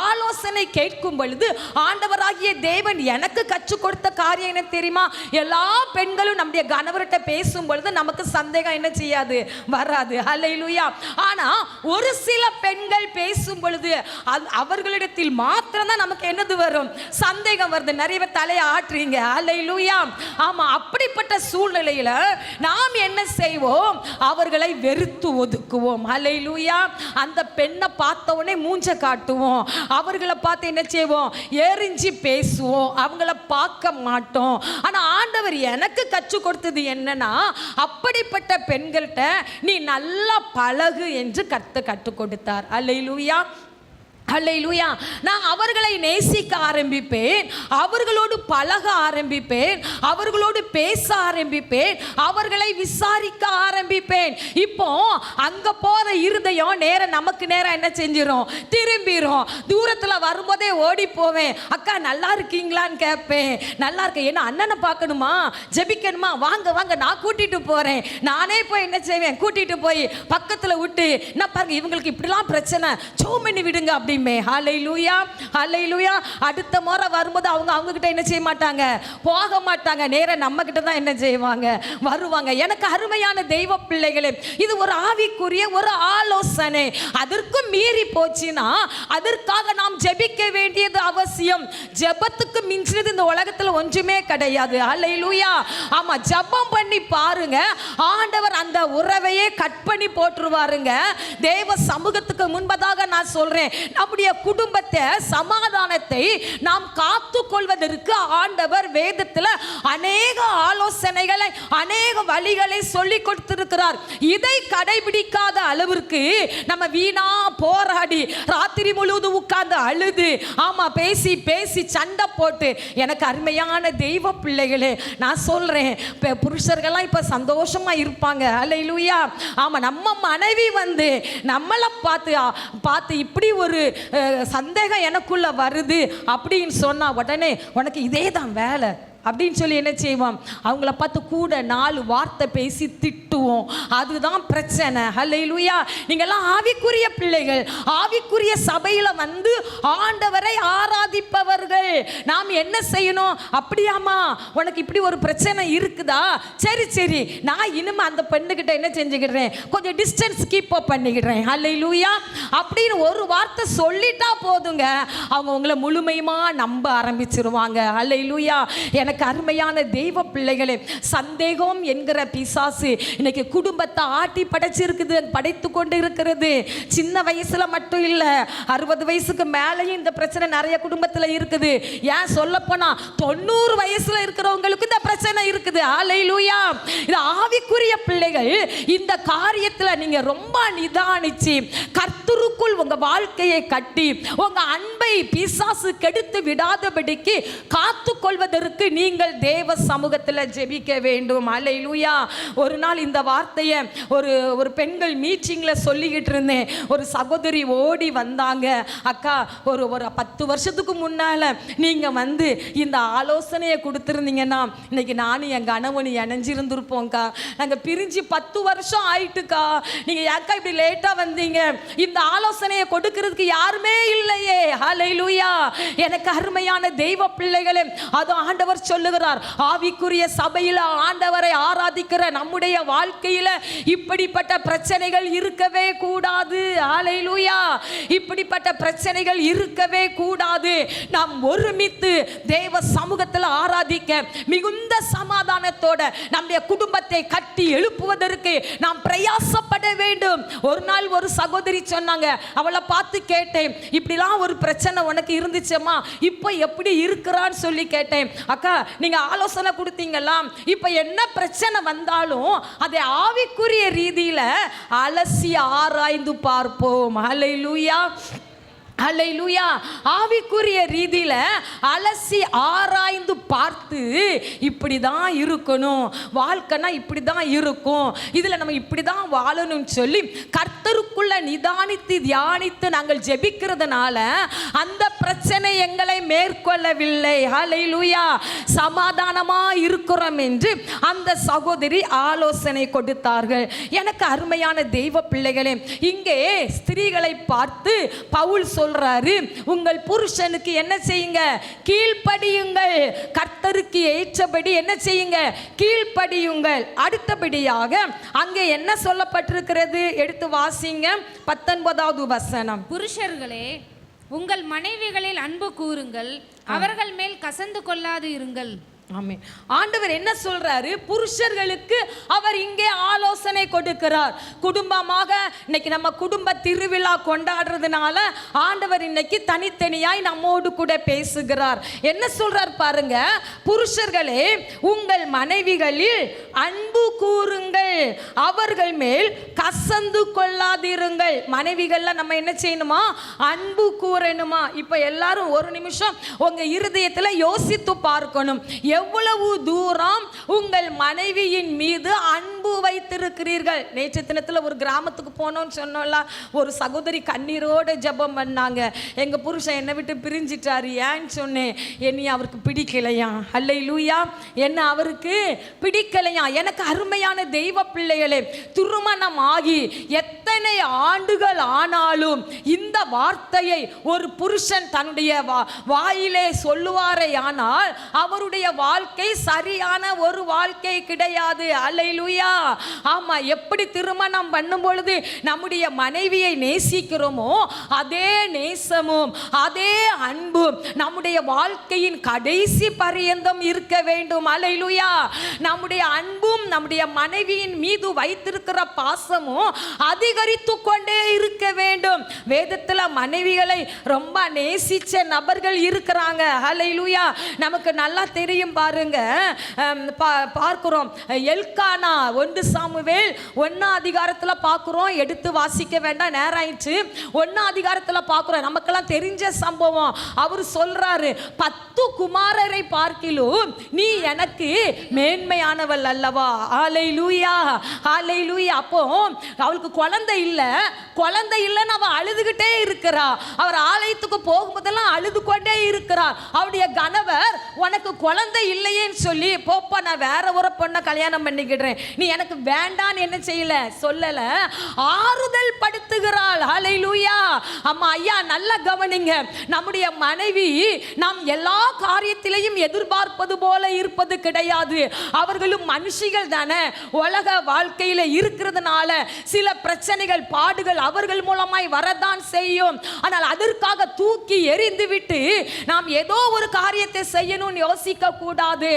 ஆலோசனை கேட்கும் பொழுது ஆண்டவராகிய தேவன் எனக்கு கற்றுக் கொடுத்த காரியம் என்ன தெரியுமா? எல்லா பெண்களும் நம்முடைய கணவர்கிட்ட பேசும் பொழுது நமக்கு சந்தேகம் என்ன செய்யாது, வராது. ஹல்லேலூயா. ஆனா ஒரு சில பெண்கள் பேசும் பொழுது அவர்களிடத்தில் மாத்திரம் தான் நமக்கு என்னது வரும், சந்தேகம் வருது. நிறைய பேர் தலையை ஆட்டுறீங்க. ஹல்லேலூயா. ஆமா, அப்படிப்பட்ட சூழ்நிலையில நாம் என்ன செய்வோம், அவர்களை வெறுத்து ஒதுக்குவோம். ஹல்லேலூயா. அந்த பெண்ணை பார்த்த உடனே மூஞ்ச காட்டுவோம், அவர்களை பார்த்து என்ன செய்வோம், எரிஞ்சு பேசுவோம், அவங்கள பார்க்க மாட்டோம். ஆனா ஆண்டவர் எனக்கு கற்றுக் கொடுத்தது என்னன்னா, அப்படிப்பட்ட பெண்கள்கிட்ட நீ நல்லா பழகு என்று கற்றுக் கொடுத்தார். அல்லேலூயா, அல்லேலூயா. நான் அவர்களை நேசிக்க ஆரம்பிப்பேன், அவர்களோடு பழக ஆரம்பிப்பேன், அவர்களோடு பேச ஆரம்பிப்பேன், அவர்களை விசாரிக்க ஆரம்பிப்பேன். இப்போ அங்க போற இருதயம் நேரம் நமக்கு நேரம் என்ன செஞ்சிரும், திரும்பிரும். தூரத்துல வரும்போதே ஓடி போவேன், அக்கா நல்லா இருக்கீங்களான்னு கேட்பேன். நல்லா இருக்கேன். என்ன அண்ணனை பார்க்கணுமா, ஜெபிக்கணுமா, வாங்க வாங்க நான் கூட்டிட்டு போறேன். நானே போய் என்ன செய்வேன், கூட்டிட்டு போய் பக்கத்துல விட்டு, என்ன பாருங்க இவங்களுக்கு இப்படிலாம் பிரச்சனை, சோமனி விடுங்க அப்படி. ஹல்லேலூயா, ஹல்லேலூயா. அடுத்த முறை வரும்போது அவங்க கிட்ட என்ன செய்ய மாட்டாங்க, போக மாட்டாங்க, நேரா நம்ம கிட்ட தான் என்ன செய்வாங்க, வருவாங்க. எனக்கு அருமையான தெய்வ பிள்ளைகளே, இது ஒரு ஆவிக்குரிய ஒரு ஆலோசனை. அதற்கும் மீறி போச்சுன்னா அதற்காக நாம் ஜெபிக்க வேண்டியது அவசியம். ஜெபத்துக்கு மிஞ்சினது இந்த உலகத்துல ஒன்றுமே கிடையாது. ஹல்லேலூயா. ஆமா, ஜெபம் பண்ணி பாருங்க, ஆண்டவர் அந்த உறவையே கட் பண்ணி போட்டுருவாருங்க. தேவ சமூகத்துக்கு முன்பதாக நான் சொல்றேன், நம்முடைய குடும்பத்தை சமாதானத்தை நாம் காத்து கொள்வதற்கு ஆண்டவர் வேதத்தில் அநேக ஆலோசனைகளை அநேக வழிகளை சொல்லி கொடுத்திருக்கிறார். இதை கடைபிடிக்காத அளவிற்கு நம்ம வீணா போராடி ராத்திரி முழுவதும் உட்கார்ந்து அழுது, ஆமா பேசி பேசி சண்டை போட்டு, எனக்கு அருமையான தெய்வ பிள்ளைகளே நான் சொல்றேன், புருஷர்கள்லாம் இப்ப சந்தோஷமா இருப்பாங்க. அல்லேலூயா. ஆமா, நம்ம மனைவி வந்து நம்மளை பார்த்து இப்படி ஒரு சந்தேகம் எனக்குள்ள வருது அப்படின்னு சொன்னா உடனே உனக்கு இதே தான் வேலை அப்படின்னு சொல்லி என்ன செய்வோம், அவங்கள பார்த்து கூட 4 வார்த்தை பேசி திட்டுவோம். அதுதான் பிரச்சனை. ஹல்லேலூயா. நீங்கள்லாம் ஆவிக்குரிய பிள்ளைகள், ஆவிக்குரிய சபையில் வந்து ஆண்டவரை ஆராதிப்பவர்கள். நாம் என்ன செய்யணும், அப்படியாமா உனக்கு இப்படி ஒரு பிரச்சனை இருக்குதா, சரி சரி நான் இனிமே அந்த பெண்ணுக்கிட்ட என்ன செஞ்சுக்கிடுறேன், கொஞ்சம் டிஸ்டன்ஸ் கீப் அப் பண்ணிக்கிடுறேன். ஹல்லேலூயா. அப்படின்னு ஒரு வார்த்தை சொல்லிட்டா போதுங்க, அவங்க உங்களை முழுமையுமா நம்ப ஆரம்பிச்சிருவாங்க. ஹல்லேலூயா. எனக்கு அருமையான தெய்வ பிள்ளைகளே, சந்தேகம் என்கிற பிசாசு இன்னைக்கு குடும்பத்தை ஆட்டி படைச்சிருக்குது, படைத்து கொண்டு இருக்கிறது. சின்ன வயசுல மட்டும் இல்ல, 60 வயசுக்கு மேலேயும் இந்த பிரச்சனை நிறைய குடும்பத்தில் இருக்குது. ஏன் சொல்ல போனா 90 வயசுல இருக்கிறவங்களுக்கு இந்த பிரச்சனை இருக்குது. அல்லேலூயா. இது ஆவிக்குரிய பிள்ளைகள். இந்த காரியத்தில் நீங்க ரொம்ப நிதானிச்சு கர்த்தருக்குள் உங்க வாழ்க்கையை கட்டி உங்க அன்பை பிசாசு கெடுத்து விடாதபடிக்கு காத்து கொள்வதற்கு நீங்கள் தேவ சமூகத்தில் ஜெபிக்க வேண்டும். அல்லேலூயா. ஒரு நாள் இந்த வார்த்தையை ஒரு பெண்கள் மீட்டிங்ல சொல்லிக்கிட்டு இருந்தேன். ஒரு சகோதரி ஓடி வந்தாங்க, அக்கா ஒரு 10 வருஷத்துக்கு முன்னால நீங்க வந்து இந்த ஆலோசனையை கொடுத்துருந்தீங்கன்னா இன்னைக்கு நானும் என் கணவன் இணைஞ்சிருந்திருப்போம்க்கா. நாங்கள் பிரிஞ்சு 10 வருஷம் ஆயிட்டுக்கா. நீங்க ஏக்கா இப்படி லேட்டா வந்தீங்க, இந்த ஆலோசனையை கொடுக்கிறதுக்கு யாருமே இல்லையே. அல்லேலூயா. எனக்கு அருமையான தெய்வ பிள்ளைகளே, அது ஆண்டவர் சொல்லுகிறார், ஆவிக்குரிய சபையில் ஆண்டவரை ஆராதிக்கிற நம்முடைய வாழ்க்கையில இப்படிப்பட்ட பிரச்சனைகள் இருக்கவே கூடாது. ஹல்லேலூயா. இப்படிப்பட்ட பிரச்சனைகள் இருக்கவே கூடாது. நாம் ஒருமித்து தேவ சமூகத்தில் ஆராதிக்க மிகுந்த சமாதானத்தோட நம்முடைய குடும்பத்தை கட்டி எழுப்புவதற்கு நாம் பிரயாசப்பட வேண்டும். ஒரு நாள் ஒரு சகோதரி சொன்னாங்க, அவளை பார்த்து கேட்டேன், இப்படிலாம் ஒரு பிரச்சனை உனக்கு இருந்துச்சம்மா, இப்போ எப்படி இருக்கிறான்னு சொல்லி கேட்டேன். அக்கா நீங்க ஆலோசனை கொடுத்தீங்களா, இப்ப என்ன பிரச்சனை வந்தாலும் அதை ஆவிக்குரிய ரீதியில அலசி ஆராய்ந்து பார்ப்போம். ஹல்லேலூயா. அல்லேலூயா. ஆவிக்குரிய ரீதியில அலசி ஆராய்ந்து பார்த்து இப்படிதான் இருக்கணும், வாழ்க்கைனா இப்படிதான் இருக்கும், இதுல நம்ம இப்படிதான் வாழணும்னு சொல்லி கர்த்தருக்குள்ள நிதானித்து தியானித்து நாங்கள் ஜெபிக்கிறதுனால அந்த பிரச்சனை எங்களை மேற்கொள்ளவில்லை. அல்லேலூயா. சமாதானமா இருக்கிறோம் என்று அந்த சகோதரி ஆலோசனை கொடுத்தார்கள். எனக்கு அருமையான தெய்வ பிள்ளைகளே, இங்கே ஸ்திரீகளை பார்த்து பவுல் சொல்றாரு, உங்கள் புருஷனுக்கு என்ன செய்யுங்க, கீழ்ப்படியுங்கள். கர்த்தருக்கு ஏற்றபடி என்ன செய்யுங்க, கீழ்ப்படியுங்கள். அடுத்தபடியாக அங்கே என்ன சொல்லப்பட்டிருக்கிறது, எடுத்து வாசிங்க 19வது வசனம். புருஷர்களே, உங்கள் மனைவிகளில் அன்பு கூறுங்கள், அவர்கள் மேல் கசந்து கொள்ளாது இருங்கள். ஆமென். ஆண்டவர் என்ன சொல்றாரு, புருஷர்களுக்கு அவர் இங்கே ஆலோசனை கொடுக்கிறார். குடும்பமாக இன்னைக்கு நம்ம குடும்ப திருவிழா கொண்டாடுறதுனால ஆண்டவர் இன்னைக்கு தனித்தனியாய் நம்மோடு கூட பேசுகிறார். என்ன சொல்றார் பாருங்க, புருஷர்களே உங்கள் மனைவிகளில் அன்பு கூறுங்கள், அவர்கள் மேல் கசந்து கொள்ளாதிருங்கள். மனைவிகள்ல நம்ம என்ன செய்யணுமா, அன்பு கூறணுமா. இப்ப எல்லாரும் ஒரு நிமிஷம் உங்க இருதயத்துல யோசித்து பார்க்கணும், எவ்வளவு தூரம் உங்கள் மனைவியின் மீது அன்பு வைத்திருக்கிறீர்கள். நேற்று தினத்தில் ஒரு கிராமத்துக்கு போனோம்னு சொன்னோம்ல, ஒரு சகோதரி கண்ணீரோடு ஜெபம் பண்ணாங்க, எங்கள் புருஷன் என்னை விட்டு பிரிஞ்சிட்டாரு. ஏன்னு சொன்னேன், என்னை அவருக்கு பிடிக்கலையா. அல்லேலூயா. என்ன அவருக்கு பிடிக்கலையா. எனக்கு அருமையான தெய்வ பிள்ளைகளே, திருமணம் ஆகி எத்தனை ஆண்டுகள் ஆனாலும் இந்த வார்த்தையை ஒரு புருஷன் தன்னுடைய வாயிலே சொல்லுவாரே ஆனால் அவருடைய வாழ்க்கை சரியான ஒரு வாழ்க்கை கிடையாது. அல்லேலூயா. ஆமா, எப்படி திருமணம் பண்ணும் பொழுது நம்முடைய மனைவியை நேசிக்கிறோமோ அதே நேசமும் அதே அன்பும் நம்முடைய வாழ்க்கையின் கடைசி பரியந்தம் இருக்க வேண்டும். அல்லேலூயா. நம்முடைய அன்பும் நம்முடைய மனைவியின் மீது வைத்திருக்கிற பாசமும் அதிகரித்து கொண்டே இருக்க வேண்டும். வேதத்தில் மனைவிகளை ரொம்ப நேசிச்ச நபர்கள் இருக்கிறாங்க. அல்லேலூயா. நமக்கு நல்லா தெரியும் பாருங்க, பார்க்கிறோம் எல்கானா 1 சாமுவேல் 1 அதிகாரத்தில் பார்க்கிறோம். எடுத்து வாசிக்க வேண்டாம், நேரம் ஆயிடுச்சு. 1 அதிகாரத்தில் பார்க்கிறோம், நமக்கெல்லாம் தெரிஞ்ச சம்பவம். அவர் சொல்றாரு, 10 குமாரரை பார்க்கிலும் நீ எனக்கு மேன்மையானவள் அல்லவா. அல்லேலூயா. அல்லேலூயா. அப்போ அவளுக்கு குழந்தை இல்லைன்னு அவ அழுதுகிட்டே இருக்கிறா. அவர் ஆலயத்துக்கு போகும்போதெல்லாம் அழுது கொண்டே இருக்கிறார். அவருடைய கணவர், உனக்கு குழந்தை இல்லையேன்னு சொல்லி, போப்பா நான் வேற ஒரு பொண்ணை கல்யாணம் பண்ணிக்கிடுறேன், நீ எனக்கு வேண்டான்னு என்ன செய்யல, சொல்லல, ஆறுதல் படுத்துகிறாள். அல்லேலூயா. அம்மா ஐயா நல்லா கவனிங்க, நம்முடைய மனைவி நாம் எல்லா காரியத்திலையும் எதிர்பார்ப்பது போல இருப்பது கிடையாது. அவர்களும் மனுஷிகள் தானே, உலக வாழ்க்கையில இருக்கிறதுனால சில பிரச்சனைகள் பாடுகள் அவர்கள் மூலமாய் வரதான் செய்யும். ஆனால் அதற்காக தூக்கி எறிந்து விட்டு நாம் ஏதோ ஒரு காரியத்தை செய்யணும்னு யோசிக்க கூடாது.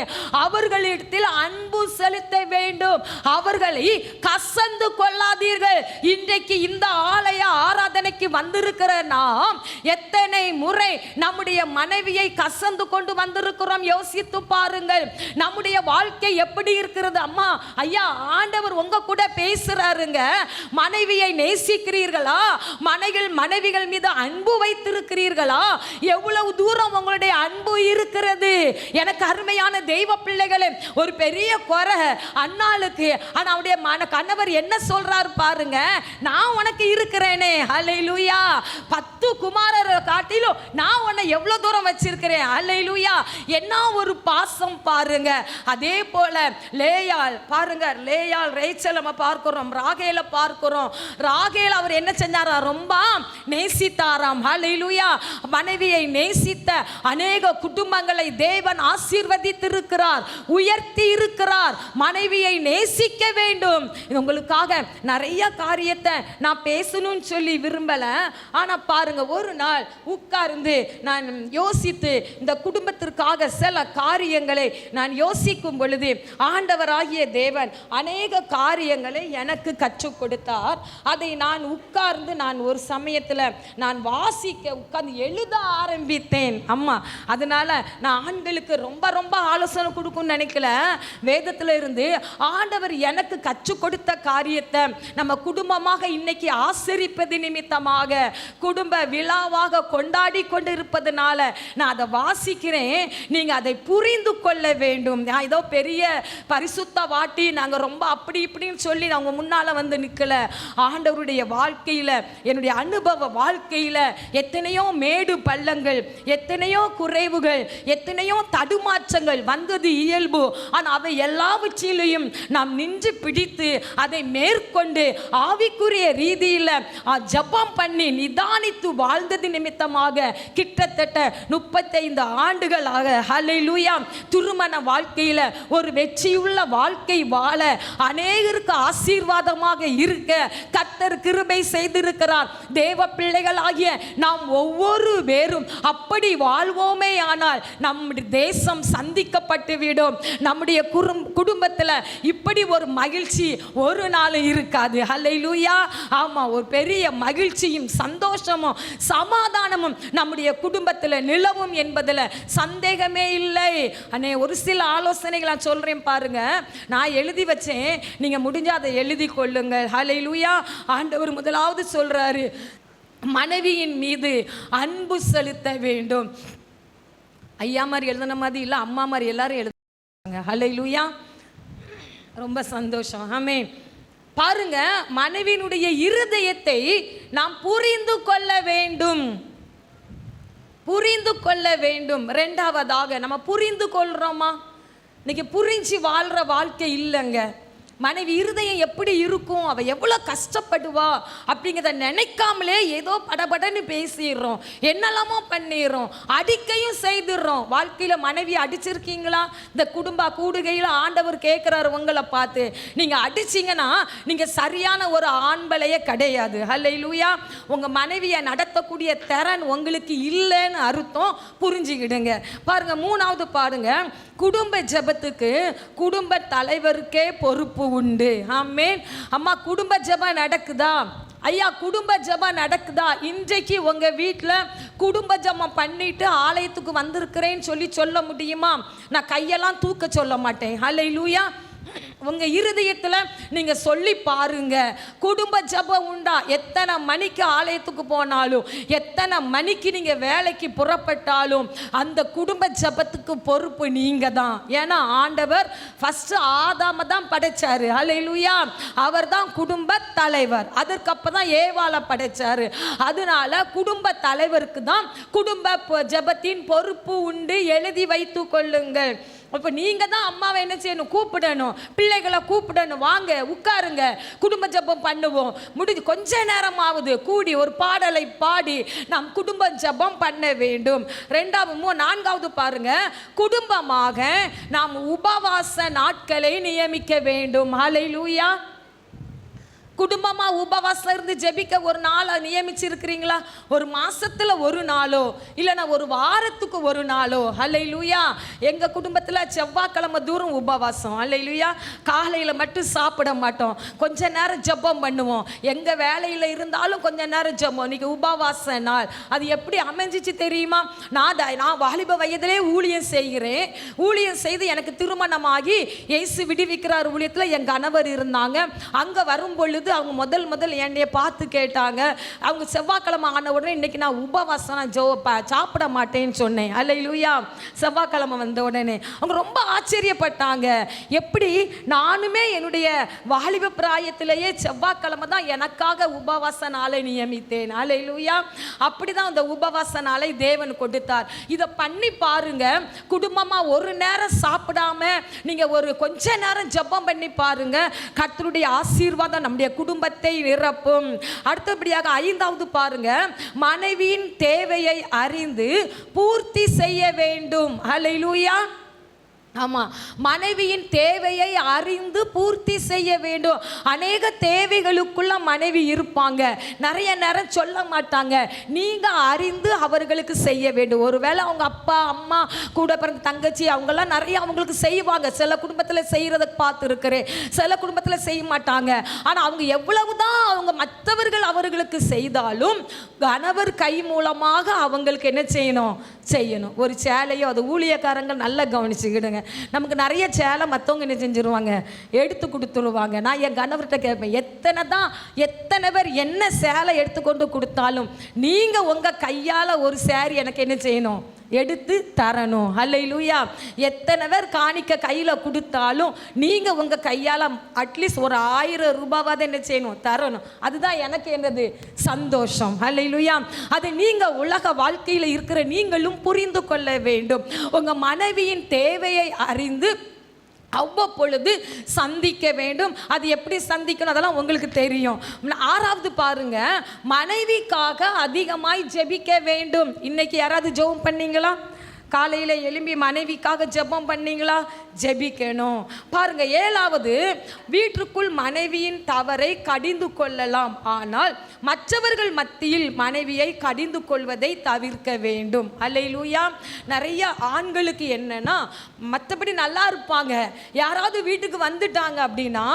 அவர்களிடத்தில் அன்பு செலுத்த வேண்டும், அவர்களை கசந்து கொள்ளாதீர்கள். இன்றைக்கு இந்த ஆலய ஆராதனைக்கு வந்திருக்கிற நாம் எத்தனை முறை நம்முடைய மனைவியை கசந்து கொண்டு வந்திருக்கிறோம் யோசித்து பாருங்கள். நம்முடைய வாழ்க்கை எப்படி இருக்கிறது. அம்மா ஐயா, ஆண்டவர் உங்க கூட பேசுறாருங்க. மனைவியை நேசிக்கிறீர்களா? மனைவிகள் மீது அன்பு வைத்திருக்கிறீர்களா? எவ்வளவு தூரம் உங்களுடைய அன்பு இருக்கிறது. எனக்கு அருமையான தெய்வ பிள்ளைகளே, ஒரு பெரிய குறை அண்ணாளுக்கு. ஆனா அவருடைய கணவர் என்ன சொல்றாரு பாருங்க, நான் உனக்கு இருக்கிறேனே. அல்லேலூயா. 10 குமாரரை காட்டிலும் நான் உன்னை எவ்வளவு தூரம் வச்சிருக்கிறேன். அல்லேலூயா. என்ன ஒரு பாசம் பாருங்க. அதே போல லேயாள் பாருங்க, லேயாள் ரேச்சல் நம்ம பார்க்கிறோம், ராகேல பார்க்கிறோம். ராகேல் அவர் என்ன செஞ்சாரா, ரொம்ப நேசித்தாராம். அல்லேலூயா. மனைவியை நேசித்த அநேக குடும்பங்களை தேவன் ஆசீர்வதித்திருக்கிறார், உயர்த்தி இருக்கிறார். மனைவியை நேசிக்க வேண்டும். உங்களுக்காக நிறைய காரியத்தை நான் பேசணும்னு சொல்லி விரும்பல. ஆனா பாருங்க, ஒரு நாள் உட்கார்ந்து நான் யோசித்து இந்த குடும்பத்திற்காக சில காரியங்களை நான் யோசிக்கும் பொழுது ஆண்டவராகிய தேவன் அநேக காரியங்களை எனக்கு கற்றுக் கொடுத்தார். அதை நான் உட்கார்ந்து நான் ஒரு சமயத்தில் நான் வாசிக்க உட்கார்ந்து எழுத ஆரம்பித்தேன். அம்மா அதனால நான் ஆண்களுக்கு ரொம்ப ரொம்ப ஆலோசனை கொடுக்கும்னு நினைக்கல. வேதத்தில் இருந்து ஆண்டவர் எனக்கு கற்றுக் கொடுத்த காரியத்தை நம்ம குடும்பமாக இன்னைக்கு ஆசரிப்பது நிமித்தமாக நிமித்தமாக குடும்ப விழாவாக கொண்டாடி கொண்டு இருப்பதனால நான் அதை வாசிக்கிறேன். நீங்க அதை புரிந்து கொள்ள வேண்டும். நான் ஏதோ பெரிய பரிசுத்த வாட்டி நாங்கள் ரொம்ப அப்படி இப்படின்னு சொல்லி அவங்க முன்னால வந்து நிற்கல. ஆண்டவருடைய வாழ்க்கையில், என்னுடைய அனுபவ வாழ்க்கையில் எத்தனையோ மேடு பள்ளங்கள், எத்தனையோ குறைவுகள், எத்தனையோ தடுமாற்றங்கள் வந்தது இயல்பு. ஆனால் அவை எல்லாவற்றிலையும் நாம் நின்று பிடித்து அதை மேற்கொண்டு ஆவிக்குரிய ரீதியில் ஜெபம் பண்ணி நிதானித்து வாழ்ந்தது நிமித்தமாக கிட்டத்தட்ட 35 ஆண்டுகளாக ஹல்லேலூயா திருமண வாழ்க்கையில் ஒரு வெற்றியுள்ள வாழ்க்கை வாழ, அநேகருக்கு ஆசீர்வாதமாக இருக்க கர்த்தர் கிருபை செய்திருக்கிறார். தேவ பிள்ளைகளாகிய நாம் ஒவ்வொரு பேரும் அப்படி வாழ்வோமே ஆனால் நம்முடைய தேசம் சந்திக்கப்பட்டு விடும். நம்முடைய குடும்பத்தில் இப்படி ஒரு மகிழ்ச்சி ஒரு நாள் இருக்காது. ஹல்லேலூயா. ஆமா, ஒரு பெரிய மகிழ்ச்சியும் சந்தோஷமும் சமாதானமும் நம்முடைய குடும்பத்தில் நிலவும் என்பதில் சந்தேகமே இல்லை. அண்ணே, ஒரு சில ஆலோசனைகள் நான் சொல்றேன் பாருங்க. நான் எழுதி வச்சேன், நீங்க முடிஞ்சா அதை எழுதி கொள்ளுங்கள். ஹல்லேலூயா. ஆண்டவர் முதலாவது சொல்றாரு, மனைவியின் மீது அன்பு செலுத்த வேண்டும். ஐயா மாதிரி எழுதின மாதிரி இல்லை, அம்மா மாதிரி எல்லாரும் எழுதுறாங்க. ஹல்லேலூயா. ரொம்ப சந்தோஷம். ஆமென். பாருங்க, மனைவியினுடைய இருதயத்தை நாம் புரிந்து கொள்ள வேண்டும். புரிந்து கொள்ள வேண்டும். ரெண்டாவதாக, நம்ம புரிந்து கொள்றோமா? இன்னைக்கு புரிஞ்சு வாழ்ற வாழ்க்கை இல்லைங்க. மனைவி இருதயம் எப்படி இருக்கும், அவ எவ்வளோ கஷ்டப்படுவா அப்படிங்கிறத நினைக்காமலே ஏதோ படபடன்னு பேசிடுறோம், என்னெல்லாமோ பண்ணிடுறோம், அடிக்கையும் செய்துடுறோம். வாழ்க்கையில் மனைவி அடிச்சிருக்கீங்களா? இந்த குடும்ப கூடுகையில் ஆண்டவர் கேட்குறாரு உங்களை பார்த்து, நீங்கள் அடிச்சிங்கன்னா நீங்கள் சரியான ஒரு ஆண்பலையே கிடையாது. ஹல்லேலூயா. உங்கள் மனைவியை நடத்தக்கூடிய திறன் உங்களுக்கு இல்லைன்னு அர்த்தம். புரிஞ்சுக்கிடுங்க. பாருங்க, மூணாவது பாருங்க, குடும்ப ஜெபத்துக்கு குடும்ப தலைவருக்கே பொறுப்பு உண்டு. ஆமென். அம்மா, குடும்ப ஜெபம் நடக்குதா? ஐயா, குடும்ப ஜெபம் நடக்குதா? இன்றைக்கு உங்க வீட்டில் குடும்ப ஜெபம் பண்ணிட்டு ஆலயத்துக்கு வந்திருக்கிறேன்னு சொல்ல முடியுமா? நான் கையெல்லாம் தூக்க சொல்ல மாட்டேன். ஹல்லேலூயா. உங்க இருதயத்தில் நீங்க சொல்லி பாருங்க, குடும்ப ஜெபம் உண்டா? எத்தனை மணிக்கு ஆலயத்துக்கு போனாலும், எத்தனை மணிக்கு நீங்க வேலைக்கு புறப்பட்டாலும் அந்த குடும்ப ஜெபத்துக்கு பொறுப்பு நீங்க தான். ஏன்னா ஆண்டவர் ஃபர்ஸ்ட் ஆதாம தான் படைச்சாரு. ஹல்லேலூயா. அவர் தான் குடும்ப தலைவர். அதற்கப்ப தான் ஏவாளை படைச்சாரு. அதனால குடும்ப தலைவருக்கு தான் குடும்ப ஜெபத்தின் பொறுப்பு உண்டு. எழுதி வைத்து கொள்ளுங்கள். இப்போ நீங்கள் தான் அம்மாவை என்ன செய்யணும்? கூப்பிடணும், பிள்ளைகளை கூப்பிடணும், வாங்க உட்காருங்க, குடும்ப ஜெபம் பண்ணுவோம். முடிஞ்சு கொஞ்ச நேரமாவது கூடி ஒரு பாடலை பாடி நாம் குடும்ப ஜெபம் பண்ண வேண்டும். நான்காவது பாருங்க, குடும்பமாக நாம் உபவாச நாட்களை நியமிக்க வேண்டும். ஹல்லேலூயா. குடும்பமாக உபவாசம் இருந்து ஜெபிக்க ஒரு நாளை நியமிச்சிருக்கிறீங்களா? ஒரு மாசத்துல ஒரு நாளோ இல்லைன்னா ஒரு வாரத்துக்கு ஒரு நாளோ? ஹல்லேலூயா. எங்கள் குடும்பத்தில் செவ்வாய்க்கிழமை தூரம் உபவாசம். ஹல்லேலூயா. காலையில் மட்டும் சாப்பிட மாட்டோம், கொஞ்ச நேரம் ஜெபம் பண்ணுவோம். எங்கள் வேலையில் இருந்தாலும் கொஞ்ச நேரம் ஜெபம். இன்னைக்கு உபவாச நாள். அது எப்படி அமைஞ்சிச்சு தெரியுமா? நான் வாலிப வயதிலே ஊழியம் செய்கிறேன். ஊழியம் செய்து எனக்கு திருமணமாகி இயேசு விடுவிக்கிறார் ஊழியத்தில் என் கணவர் இருந்தாங்க. அங்கே வரும் பொழுது அவங்க முதல் என்னைய பார்த்து கேட்டாங்க. அவங்க செவ்வாய்க்கிழமை ஆன உடனே இன்னைக்கு நான் உபவாசம் சாப்பிட மாட்டேன்னு சொன்னேன். அல்லேலூயா. செவ்வாய்க்கிழமை வந்த உடனே அவங்க ரொம்ப ஆச்சரியப்பட்டாங்க. எப்படி நானுமே என்னுடைய வாலிப பிராயத்திலேயே செவ்வாய்க்கிழமை தான் எனக்காக உபவாச நாளை நியமித்தேன். அல்லேலூயா. அப்படிதான் அந்த உபவாச நாளை தேவன் கொடுத்தார். இதை பண்ணி பாருங்க. குடும்பமா ஒரு நேரம் சாப்பிடாம நீங்க ஒரு கொஞ்ச நேரம் ஜெபம் பண்ணி பாருங்க. கர்த்தருடைய ஆசீர்வாதம் நம்முடைய குடும்பத்தை நிரப்பும். அடுத்தபடியாக ஐந்தாவது பாருங்க, மனைவியின் தேவையை அறிந்து பூர்த்தி செய்ய வேண்டும். ஹல்லேலூயா. ஆமா, மனைவியின் தேவையை அறிந்து பூர்த்தி செய்ய வேண்டும். அநேக தேவைகளுக்குள்ள மனைவி இருப்பாங்க, நிறைய நேரம் சொல்ல மாட்டாங்க. நீங்க அறிந்து அவர்களுக்கு செய்ய வேண்டும். ஒருவேளை அவங்க அப்பா அம்மா கூட பிறந்த தங்கச்சி அவங்கெல்லாம் நிறைய அவங்களுக்கு செய்வாங்க. சில குடும்பத்தில் செய்யறத பார்த்துருக்கிறேன், சில குடும்பத்தில் செய்ய மாட்டாங்க. ஆனால் அவங்க எவ்வளவுதான் அவங்க மற்றவர்கள் அவர்களுக்கு செய்தாலும் கணவர் கை மூலமாக அவங்களுக்கு என்ன செய்யணும்? செய்யணும். ஒரு சேலையோ அது ஊழியக்காரங்க நல்லா கவனிச்சுக்கிடுங்க. நமக்கு நிறைய சேலை மற்றவங்க என்ன செஞ்சுருவாங்க, எடுத்து கொடுத்துருவாங்க. நான் என் கணவர்கிட்ட கேட்பேன், எத்தனை பேர் என்ன சேலை எடுத்துக்கொண்டு கொடுத்தாலும் நீங்கள் உங்கள் கையால் ஒரு சேரீ எனக்கு என்ன செய்யணும், எடுத்து தரணும். அல்லேலூயா. எத்தனை பேர் காணிக்க கையில் கொடுத்தாலும் நீங்கள் உங்கள் கையால் அட்லீஸ்ட் ஒரு 1000 ரூபாவாவது என்ன செய்யணும், தரணும். அதுதான் எனக்கு என்னது, சந்தோஷம். அல்லேலூயா. அதை நீங்கள் உலக வாழ்க்கையில் இருக்கிற நீங்களும் புரிந்து கொள்ள வேண்டும். உங்கள் மனைவியின் தேவையை அறிந்து அவ்வப்பொழுது சந்திக்க வேண்டும். அது எப்படி சந்திக்கணும் அதெல்லாம் உங்களுக்கு தெரியும். 6வது பாருங்க, மனைவிக்காக அதிகமாய் ஜெபிக்க வேண்டும். இன்னைக்கு யாராவது ஜெபம் பண்ணீங்களா? காலையில் எழும்பி மனைவிக்காக ஜெபம் பண்ணீங்களா? ஜெபிக்கணும். பாருங்க, 7வது, வீட்டுக்குள் மனைவியின் தவறை கடிந்து கொள்ளலாம், ஆனால் மற்றவர்கள் மத்தியில் மனைவியை கடிந்து கொள்வதை தவிர்க்க வேண்டும். அல்லேலூயா. நிறைய ஆண்களுக்கு என்னன்னா, மற்றபடி நல்லா இருப்பாங்க, யாராவது வீட்டுக்கு வந்துட்டாங்க அப்படின்னா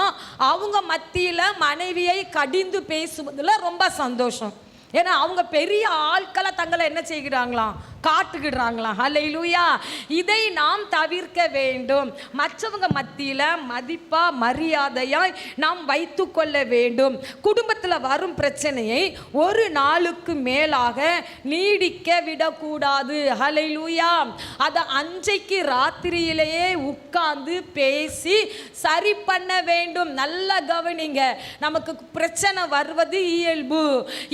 அவங்க மத்தியில் மனைவியை கடிந்து பேசுவதில் ரொம்ப சந்தோஷம். ஏன்னா அவங்க பெரிய ஆட்களை தங்களை என்ன செய்கிறாங்களாம், காட்டுக்கிடுறாங்களாம். அல்லேலூயா. இதை நாம் தவிர்க்க வேண்டும். மற்றவங்க மத்தியில் மதிப்பாக மரியாதையாய் நாம் வைத்து கொள்ள வேண்டும். குடும்பத்தில் வரும் பிரச்சனையை ஒரு நாளுக்கு மேலாக நீடிக்க விடக்கூடாது. அல்லேலூயா. அதை அன்றைக்கு ராத்திரியிலேயே உட்கார்ந்து பேசி சரி பண்ண வேண்டும். நல்லா கவனிங்க, நமக்கு பிரச்சனை வருவது இயல்பு.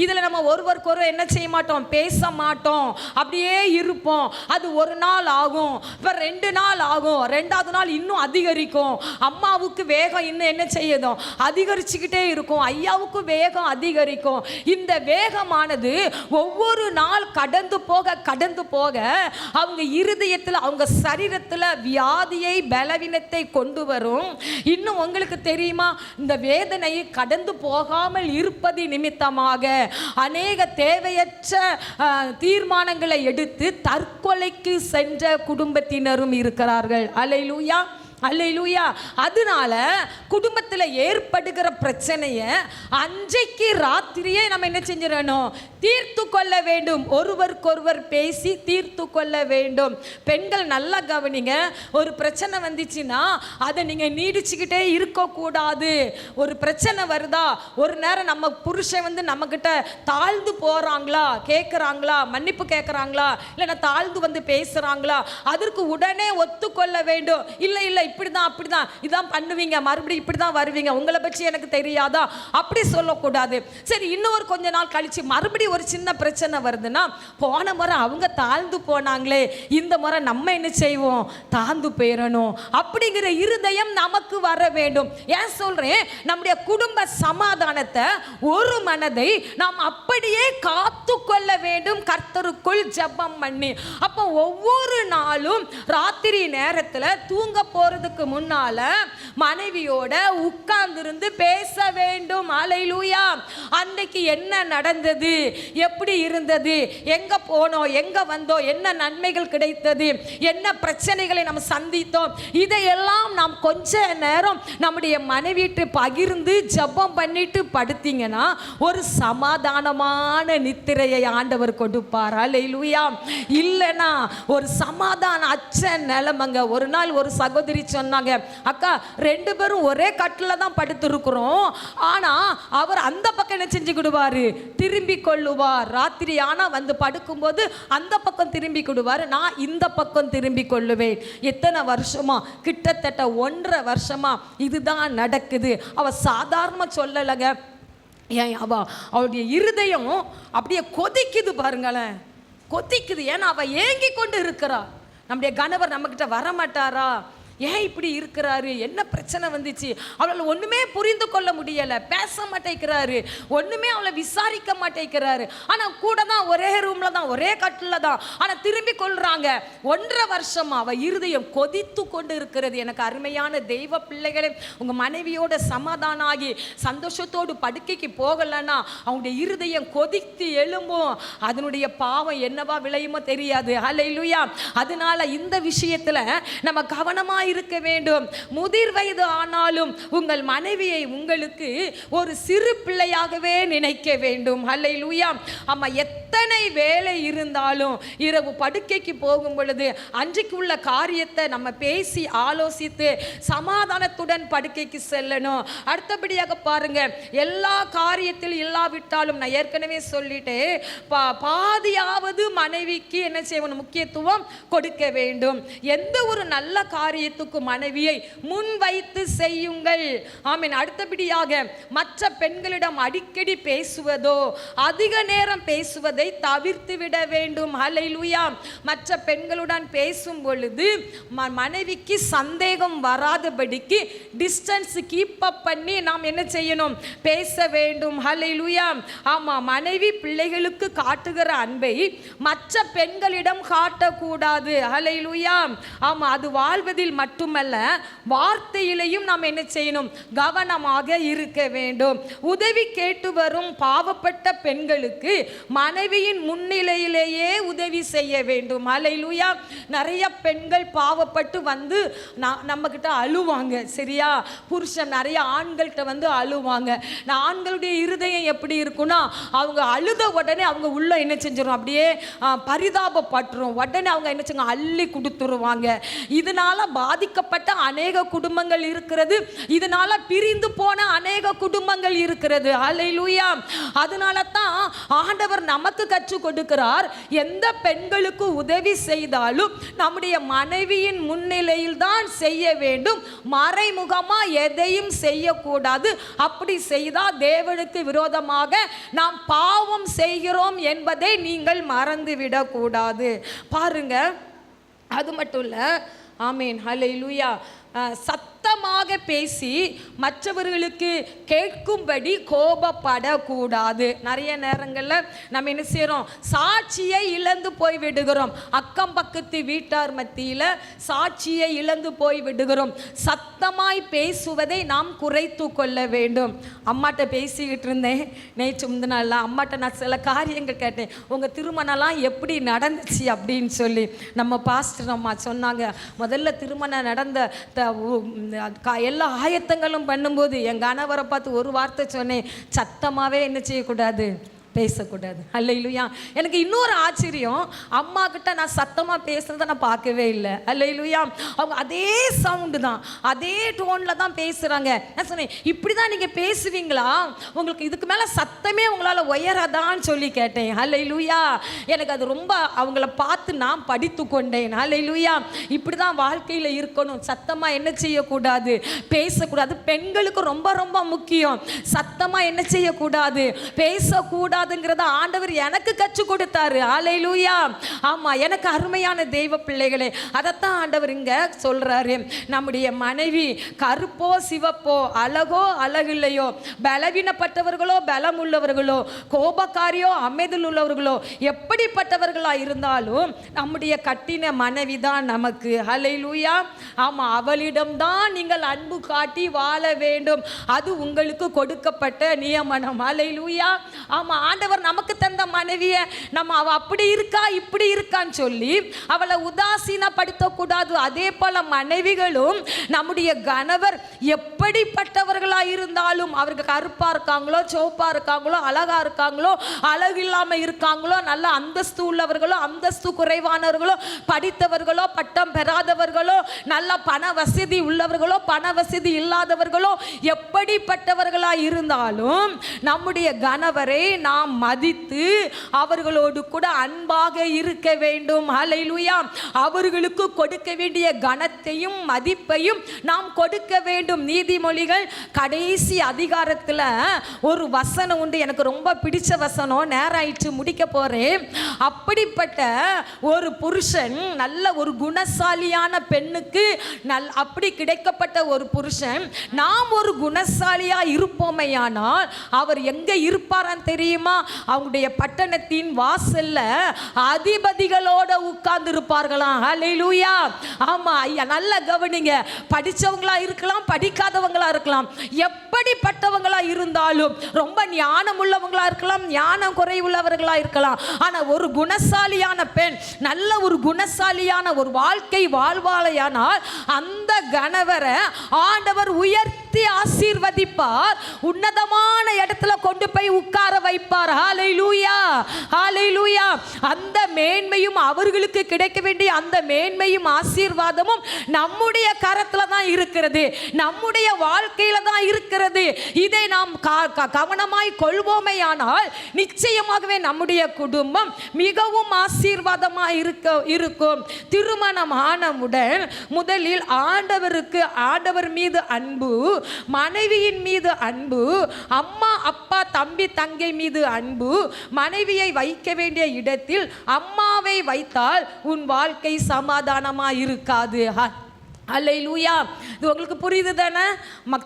இதில் நம்ம ஒருவருக்கு என்ன செய்ய மாட்டோம், பேச மாட்டோம், அப்படியே இருப்போம். அது ஒரு நாள் ஆகும், இப்போ 2 நாள் ஆகும், 2வது நாள் இன்னும் அதிகரிக்கும். அம்மாவுக்கு வேகம் இன்னும் என்ன செய்யுதோ அதிகரிச்சுக்கிட்டே இருக்கும், ஐயாவுக்கு வேகம் அதிகரிக்கும். இந்த வேகமானது ஒவ்வொரு நாள் கடந்து போக அவங்க இருதயத்தில் அவங்க சரீரத்தில் வியாதியை பலவீனத்தை கொண்டு வரும். இன்னும் உங்களுக்கு தெரியுமா, இந்த வேதனையை கடந்து போகாமல் இருப்பது நிமித்தமாக அநேக தேவையற்ற தீர்மானங்களை எடுத்து தற்கொலைக்கு சென்ற குடும்பத்தினரும் இருக்கிறார்கள். அல்லேலூயா. அல்லேலூயா. அதனால குடும்பத்தில் ஏற்படுகிற பிரச்சனையை அன்றைக்கு ராத்திரியே நம்ம என்ன செஞ்சிடணும், தீர்த்து கொள்ள வேண்டும். ஒருவருக்கொருவர் பேசி தீர்த்து கொள்ள வேண்டும். பெண்கள் நல்லா கவனிங்க, ஒரு பிரச்சனை வந்துச்சுன்னா அதை நீங்கள் நீடிச்சுக்கிட்டே இருக்கக்கூடாது. ஒரு பிரச்சனை வருதா, ஒரு நேரம் நம்ம புருஷன் நம்மக்கிட்ட தாழ்ந்து போகிறாங்களா, கேட்குறாங்களா, மன்னிப்பு கேட்குறாங்களா, இல்லைன்னா தாழ்ந்து பேசுகிறாங்களா, அதற்கு உடனே ஒத்துக்கொள்ள வேண்டும். இல்லை இல்லை இப்படிதான் அப்படிதான் இதான் பண்ணுவீங்க, மறுபடியும் இப்படிதான் வருவீங்க, உங்களை பற்றி எனக்கு தெரியாதா, அப்படி சொல்லக்கூடாது. சரி, இன்னொரு கொஞ்ச நாள் கழிச்சு மறுபடியும் ஒரு சின்ன பிரச்சனை வருதுன்னா, போன முறை அவங்க தாழ்ந்து போனாங்களே, இந்த முறை நம்ம என்ன செய்வோம், தாழ்ந்து போயிடணும் அப்படிங்கிற இருதயம் நமக்கு வர வேண்டும். ஏன் சொல்றேன், நம்முடைய குடும்ப சமாதானத்தை, ஒரு மனதை நாம் அப்படியே காத்து கொள்ள வேண்டும், கர்த்தருக்குள் ஜெபம் பண்ணி. அப்போ ஒவ்வொரு நாளும் ராத்திரி நேரத்தில் தூங்க போறது முன்னால மனைவியோட உட்கார்ந்திருந்து பேச வேண்டும். அல்லேலூயா. அன்னைக்கு என்ன நடந்தது, எப்படி இருந்தது, எங்க போனோம், எங்க வந்தோம், என்ன நன்மைகள் கிடைத்தது, என்ன பிரச்சனைகளை நாம் சந்தித்தோம், இதையெல்லாம் நாம் கொஞ்ச நேரம் நம்முடைய மனைவிட்டு பகிர்ந்து ஜெபம் பண்ணிட்டு படுத்தீங்கன்னா ஒரு சமாதானமான நித்திரையை ஆண்டவர் கொடுப்பார். அல்லேலூயா. இல்லைன்னா ஒரு சமாதான அச்ச நிலைமைங்க. ஒரு நாள் ஒரு சகோதரி சொன்னாங்க, அக்கா 2 பேரும் ஒரே கட்டில தான் படுத்திருக்கிறோம், ஆனா அவர் அந்த பக்கம் என்ன செஞ்சுக்கிடுவாரு, திரும்பி கொள்ளுவார். ராத்திரி ஆனா படுக்கும்போது அந்த பக்கம் திரும்பி கொள்ளுவார், நான் இந்த பக்கம் திரும்பி கொள்ளுவேன். எத்தனை வருஷமா, கிட்டத்தட்ட 1.5 வருஷமா இதுதான் நடக்குது. அவ சாதாரண சொல்லலைங்க, ஏன் அவளுடைய இருதயம் அப்படியே கொதிக்குது பாருங்களேன், கொதிக்குது. ஏன்னா அவ ஏங்கி கொண்டு இருக்கிறா, நம்முடைய கணவர் நம்மகிட்ட வரமாட்டாரா, ஏன் இப்படி இருக்கிறாரு, என்ன பிரச்சனை வந்துச்சு, அவளை ஒன்றுமே புரிந்து கொள்ள முடியலை, பேச மாட்டேங்கிறாரு, ஒன்றுமே அவளை விசாரிக்க மாட்டேங்கிறாரு. ஆனால் கூட தான், ஒரே ரூமில் தான், ஒரே கட்டில் தான், ஆனால் திரும்பி கொள்கிறாங்க. 1.5 வருஷமா அவள் இருதயம் கொதித்து கொண்டு இருக்கிறது. எனக்கு அருமையான தெய்வ பிள்ளைகளே, உங்கள் மனைவியோட சமாதானம் ஆகி சந்தோஷத்தோடு படுக்கைக்கு போகலைன்னா அவங்களுடைய இருதயம் கொதித்து எழும்பும். அதனுடைய பாவம் என்னவா விளையுமோ தெரியாது. அல்லேலூயா. அதனால இந்த விஷயத்தில் நம்ம கவனமாக இருக்க வேண்டும். முதிர் வயது ஆனாலும் உங்கள் மனைவியை உங்களுக்கு ஒரு சிறு பிள்ளையாகவே நினைக்க வேண்டும். அல்லேலூயா. ஆமா, எத்தனை வேலை இருந்தாலும் இரவு படுக்கைக்கு போகும் பொழுது அன்றைக்கு உள்ள காரியத்தை நம்ம பேசி ஆலோசித்து சமாதானத்துடன் படுக்கைக்கு செல்லணும். அடுத்தபடியாக பாருங்க, எல்லா காரியத்தில் இல்லாவிட்டாலும் நான் ஏற்கனவே சொல்லிட்டேன், பாதியாவது மனைவிக்கு என்ன செய்யணும், முக்கியத்துவம் கொடுக்க வேண்டும். எந்த ஒரு நல்ல காரியத்துக்கும் மனைவியை முன் வைத்து செய்யுங்கள். ஆமீன். அடுத்தபடியாக மற்ற பெண்களிடம் அடிக்கடி பேசுவதோ அதிக நேரம் பேசுவதை தவிர்த்து விட வேண்டும். ஹல்லேலூயா. மற்ற பெண்களுடன் பேசும் பொழுது மனைவிக்கு சந்தேகம் வராதபடிக்கு டிஸ்டன்ஸ் கீப் அப் பண்ணி நாம் என்ன செய்யணும், பேச வேண்டும். ஹல்லேலூயா. ஆமா, மனைவி பிள்ளைகளுக்கு காட்டுகிற அன்பை மற்ற பெண்களிடம் காட்டக்கூடாது. ஹல்லேலூயா. ஆமா, அது வாழ்வதில் மட்டுமல்ல, வார்த்தையிலையும் நாம் என்ன செய்யணும், கவனமாக இருக்க வேண்டும். உதவி கேட்டு வரும் பாவப்பட்ட பெண்களுக்கு மனைவியின் முன்னிலையிலேயே உதவி செய்ய வேண்டும். ஹல்லேலூயா. நிறைய பெண்கள் பாவப்பட்டு வந்து நம்ம கிட்ட அழுவாங்க. சரியா? புருஷன் நிறைய ஆண்கள்கிட்ட வந்து அழுவாங்க. ஆண்களுடைய இருதயம் எப்படி இருக்குன்னா, அவங்க அழுத உடனே அவங்க உள்ள என்ன செஞ்சிடும், அப்படியே பரிதாபப்பட்டுரும். உடனே அவங்க என்ன செய்ய, அள்ளி கொடுத்துருவாங்க. இதனால பாதிக்கப்பட்ட அநேக குடும்பங்கள் இருக்கிறது. இதனால பிரிந்து போன அநேக குடும்பங்கள் இருக்கிறது. ஹல்லேலூயா. அதனால தான் ஆண்டவர் நமக்கு கற்றுக் கொடுக்கிறார், எந்த பெண்களுக்கு உதவி செய்தாலும் நம்முடைய மனைவியின் முன்னிலையில் தான் செய்ய வேண்டும். மறைமுகமா எதையும் செய்யக்கூடாது. அப்படி செய்தால் தேவனுக்கு விரோதமாக நாம் பாவம் செய்கிறோம் என்பதை நீங்கள் மறந்துவிடக் கூடாது. பாருங்க, அது மட்டும் இல்ல, ஆமீன், ஹல்லேலூயா, சத்தமாக பேசி மற்றவர்களுக்கு கேட்கும்படி கோபப்படக்கூடாது. நிறைய நேரங்களில் நம்ம என்ன செய்கிறோம், சாட்சியை இழந்து போய் விடுகிறோம். அக்கம் பக்கத்து வீட்டார் மத்தியில் சாட்சியை இழந்து போய் விடுகிறோம். சத்தமாய் பேசுவதை நாம் குறைத்து கொள்ள வேண்டும். அம்மாட்ட பேசிக்கிட்டு இருந்தேன் நேற்று முந்தினால. அம்மாட்ட நான் சில காரியங்கள் கேட்டேன், உங்கள் திருமணம்லாம் எப்படி நடந்துச்சு அப்படின்னு சொல்லி. நம்ம பாஸ்டர் அம்மா சொன்னாங்க, முதல்ல திருமணம் நடந்த எல்லா ஆயத்தங்களும் பண்ணும்போது என் கணவரை பார்த்து ஒரு வார்த்தை சொன்னேன், சத்தமாகவே என்ன செய்யக்கூடாது, பேசக்கூடாது. அல்லேலூயா. எனக்கு இன்னொரு ஆச்சரியம், அம்மா கிட்ட நான் சத்தமாக பேசுறதை நான் பார்க்கவே இல்லை. அல்லேலூயா. அவங்க அதே சவுண்டு தான், அதே டோனில் தான் பேசுகிறாங்க. நான் சொன்னேன், இப்படி தான் நீங்கள் பேசுவீங்களா, உங்களுக்கு இதுக்கு மேலே சத்தமே உங்களால் உயராதான்னு சொல்லி கேட்டேன். அல்லேலூயா. எனக்கு அது ரொம்ப அவங்கள பார்த்து நான் படித்து கொண்டேன். அல்லேலூயா. இப்படி தான் வாழ்க்கையில் இருக்கணும். சத்தமாக என்ன செய்யக்கூடாது, பேசக்கூடாது. பெண்களுக்கு ரொம்ப ரொம்ப முக்கியம். சத்தமாக என்ன செய்யக்கூடாது, பேசக்கூடாது. ஆண்டவர் எனக்கு கற்றுக் கொடுத்தாரு. ஹல்லேலூயா. ஆமா, எனக்கு அருமையான தெய்வ பிள்ளைகளே, அதைத்தான் ஆண்டவர் இங்க சொல்றாரு. நம்முடைய மனைவி கருப்போ சிவப்போ, அழகோ அழகில்லையோ, பலவீனப்பட்டவர்களோ பலம் உள்ளவர்களோ, கோபக்காரியோ அமைதல் உள்ளவர்களோ, எப்படிப்பட்டவர்களா இருந்தாலும் நம்முடைய கட்டின மனைவி தான் நமக்கு. ஹல்லேலூயா. ஆமா, அவளிடம்தான் நீங்கள் அன்பு காட்டி வாழ வேண்டும். அது உங்களுக்கு கொடுக்கப்பட்ட நியமனம். ஹல்லேலூயா. ஆமா, ஆண்டவர் நமக்கு தந்த மனைவியை நம்ம அவ அப்படி இருக்கா இப்படி இருக்கான்னு சொல்லி அவளை உதாசீனப்படுத்தக்கூடாது. அதே போல மனைவிகளும் நம்முடைய கணவர் எப்படிப்பட்டவர்களா இருந்தாலும், அவருக்கு கருப்பா இருக்காங்களோ சிவப்பா இருக்காங்களோ அழகா இருக்காங்களோ அழகு இல்லாம இருக்காங்களோ, நல்ல அந்தஸ்து உள்ளவர்களோ அந்தஸ்து குறைவானவர்களோ, படித்தவர்களோ பட்டம் பெறாதவர்களோ, நல்ல பண வசதி உள்ளவர்களோ பண வசதி இல்லாதவர்களோ, எப்படிப்பட்டவர்களா இருந்தாலும் நம்முடைய கணவரை நாம் மதித்து அவர்களோடு கூட அன்பாக இருக்க வேண்டும். ஹல்லேலூயா. அவர்களுக்கு கொடுக்க வேண்டிய கனத்தையும் மதிப்பையும் நாம் கொடுக்க வேண்டும். நீதிமொழிகள் கடைசி அதிகாரத்தில் ஒரு வசனம் உண்டு, எனக்கு ரொம்ப பிடிச்ச வசனம். நேரம் ஆயிடுச்சு, முடிக்க போறேன். அப்படிப்பட்ட ஒரு புருஷன், நல்ல ஒரு குணசாலியான பெண்ணுக்கு அப்படி கிடைக்கப்பட்ட ஒரு புருஷன் நாம் ஒரு குணசாலியா இருப்போமையானால் அவர் எங்க இருப்பாரான்னு தெரியுமா? தெரியுமா? அவங்களுடைய பட்டணத்தின் வாசல்ல அதிபதிகளோட உட்கார்ந்து இருப்பார்களாம். ஹல்லேலூயா. ஆமா ஐயா, நல்ல கவனிங்க. படிச்சவங்களா இருக்கலாம், படிக்காதவங்களா இருக்கலாம், எப்படிப்பட்டவங்களா இருந்தாலும், ரொம்ப ஞானம் உள்ளவங்களா இருக்கலாம், ஞானம் குறைவுள்ளவர்களா இருக்கலாம். ஆனா ஒரு குணசாலியான பெண், நல்ல ஒரு குணசாலியான ஒரு வாழ்க்கை வாழ்வாளையானால் அந்த கணவரை ஆண்டவர் உயர்த்தி ஆசீர்வதிப்பார், உன்னதமான இடத்துல கொண்டு போய் உட்கார வைப்பார். ஹல்லேலூயா, ஹல்லேலூயா. அந்த மேன்மையும் அவர்களுக்கு கிடைக்க வேண்டிய அந்த மேன்மையும் ஆசீர்வாதமும் நம்முடைய கரத்துல தான் இருக்கிறது, நம்முடைய வாழ்க்கையில தான் இருக்கிறது. இதை நாம் கவனமாய் கொள்வோமேயானால் நிச்சயமாகவே நம்முடைய குடும்பம் மிகவும் ஆசீர்வாதமாய் இருக்கும். திருமணம் ஆனவுடன் முதலில் ஆண்டவர் மீது அன்பு, மனைவியின் மீது அன்பு, அம்மா அப்பா தம்பி தங்கை மீது அன்பு. மனைவியை வைக்க வேண்டிய இடத்தில் அம்மாவை வைத்தால் உன் வாழ்க்கை சமாதானமா இருக்காது. அல்லேலூயா. இது உங்களுக்கு புரியுது தானே?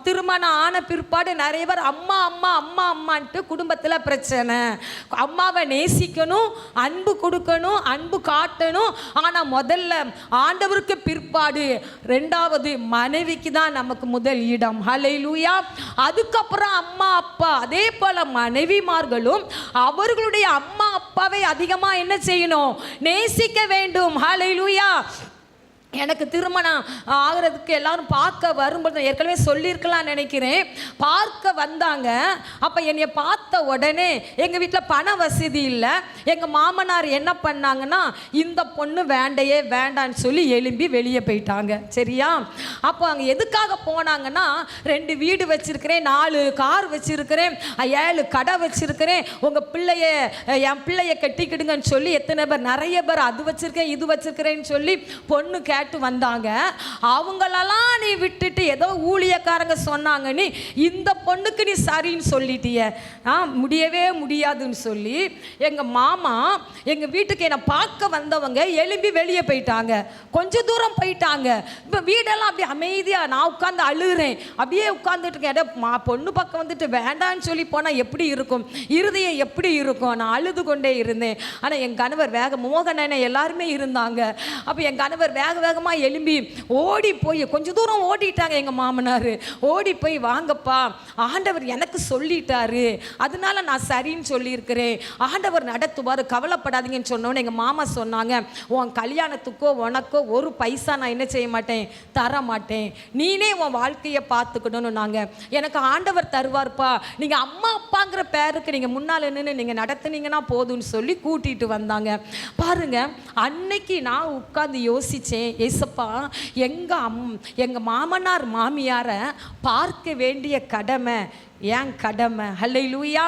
திருமணம் ஆன பிற்பாடு நிறைய பேர் அம்மா அம்மா அம்மா அம்மான்ட்டு குடும்பத்தில் பிரச்சனை. அம்மாவை நேசிக்கணும், அன்பு கொடுக்கணும், அன்பு காட்டணும். ஆனால் முதல்ல ஆண்டவருக்கு பிற்பாடு ரெண்டாவது மனைவிக்கு தான் நமக்கு முதல் இடம். அல்லேலூயா. அதுக்கப்புறம் அம்மா அப்பா. அதே போல மனைவிமார்களும் அவர்களுடைய அம்மா அப்பாவை அதிகமாக என்ன செய்யணும்? நேசிக்க வேண்டும். அல்லேலூயா. எனக்கு திருமணம் ஆகிறதுக்கு எல்லாரும் பார்க்க வரும்போது ஏற்கனவே சொல்லியிருக்கலாம் நினைக்கிறேன். பார்க்க வந்தாங்க. அப்போ என்னை பார்த்த உடனே எங்கள் வீட்டில் பண வசதி இல்லை. எங்கள் மாமனார் என்ன பண்ணாங்கன்னா, இந்த பொண்ணு வேண்டையே வேண்டான்னு சொல்லி எழும்பி வெளியே போயிட்டாங்க. சரியா? அப்போ அங்கே எதுக்காக போனாங்கன்னா, 2 வீடு வச்சுருக்கிறேன், 4 கார் வச்சுருக்கிறேன், 7 கடை வச்சுருக்கிறேன், உங்கள் என் பிள்ளைய கட்டிக்கிடுங்கன்னு சொல்லி எத்தனை பேர், நிறைய பேர் அது வச்சுருக்கேன் இது வச்சுருக்கிறேன்னு சொல்லி பொண்ணு வந்தாங்க. அவங்களெல்லாம் நீ விட்டுட்டு ஏதோ ஊழியக்காரங்க சொன்னாங்க, நீ இந்த பொண்ணுக்கு நீ சரின்னு சொல்லிட்டிய, முடியவே முடியாதுன்னு சொல்லி எங்க மாமா எங்க வீட்டுக்கு என்னை பார்க்க வந்தவங்க எழும்பி வெளியே போயிட்டாங்க. கொஞ்சம் தூரம் போயிட்டாங்க. இப்போ வீடெல்லாம் அப்படியே அமைதியாக நான் உட்காந்து அழுகிறேன். அப்படியே உட்காந்துட்டு இருக்கேன். பொண்ணு பக்கம் வந்துட்டு வேண்டான்னு சொல்லி போனால் எப்படி இருக்கும், இருதயம் எப்படி இருக்கும்? நான் அழுது கொண்டே இருந்தேன். ஆனால் என் கணவர் மோகனனை எல்லாருமே இருந்தாங்க. அப்போ என் கணவர் வேகமாக எழும்பி ஓடி போய் கொஞ்சம் தூரம் ஓடிட்டாங்க. எங்க மாமனார் ஓடி போய், வாங்கப்பா ஆண்டவர் எனக்கு சொல்லிட்டாரு, அதனால நான் சரின்னு சொல்லியிருக்கிறேன், ஆண்டவர் நடத்துவார், கவலைப்படாதீங்கன்னு சொன்னோன்னு எங்க மாமா சொன்னாங்க, உன் கல்யாணத்துக்கோ உனக்கோ ஒரு பைசா நான் என்ன செய்ய மாட்டேன், தர மாட்டேன், நீனே உன் வாழ்க்கையை பார்த்துக்கணும்னு. நாங்கள் எனக்கு ஆண்டவர் தருவார்ப்பா, நீங்கள் அம்மா அப்பாங்கிற பேருக்கு நீங்கள் முன்னால் நின்று நீங்கள் நடத்துனீங்கன்னா போதும்னு சொல்லி கூட்டிகிட்டு வந்தாங்க. பாருங்க, அன்னைக்கு நான் உட்காந்து யோசித்தேன், ஏசப்பா எங்க மாமனார் மாமியாரை பார்க்க வேண்டிய கடமை ஏன் கடமை. ஹல்லேலூயா.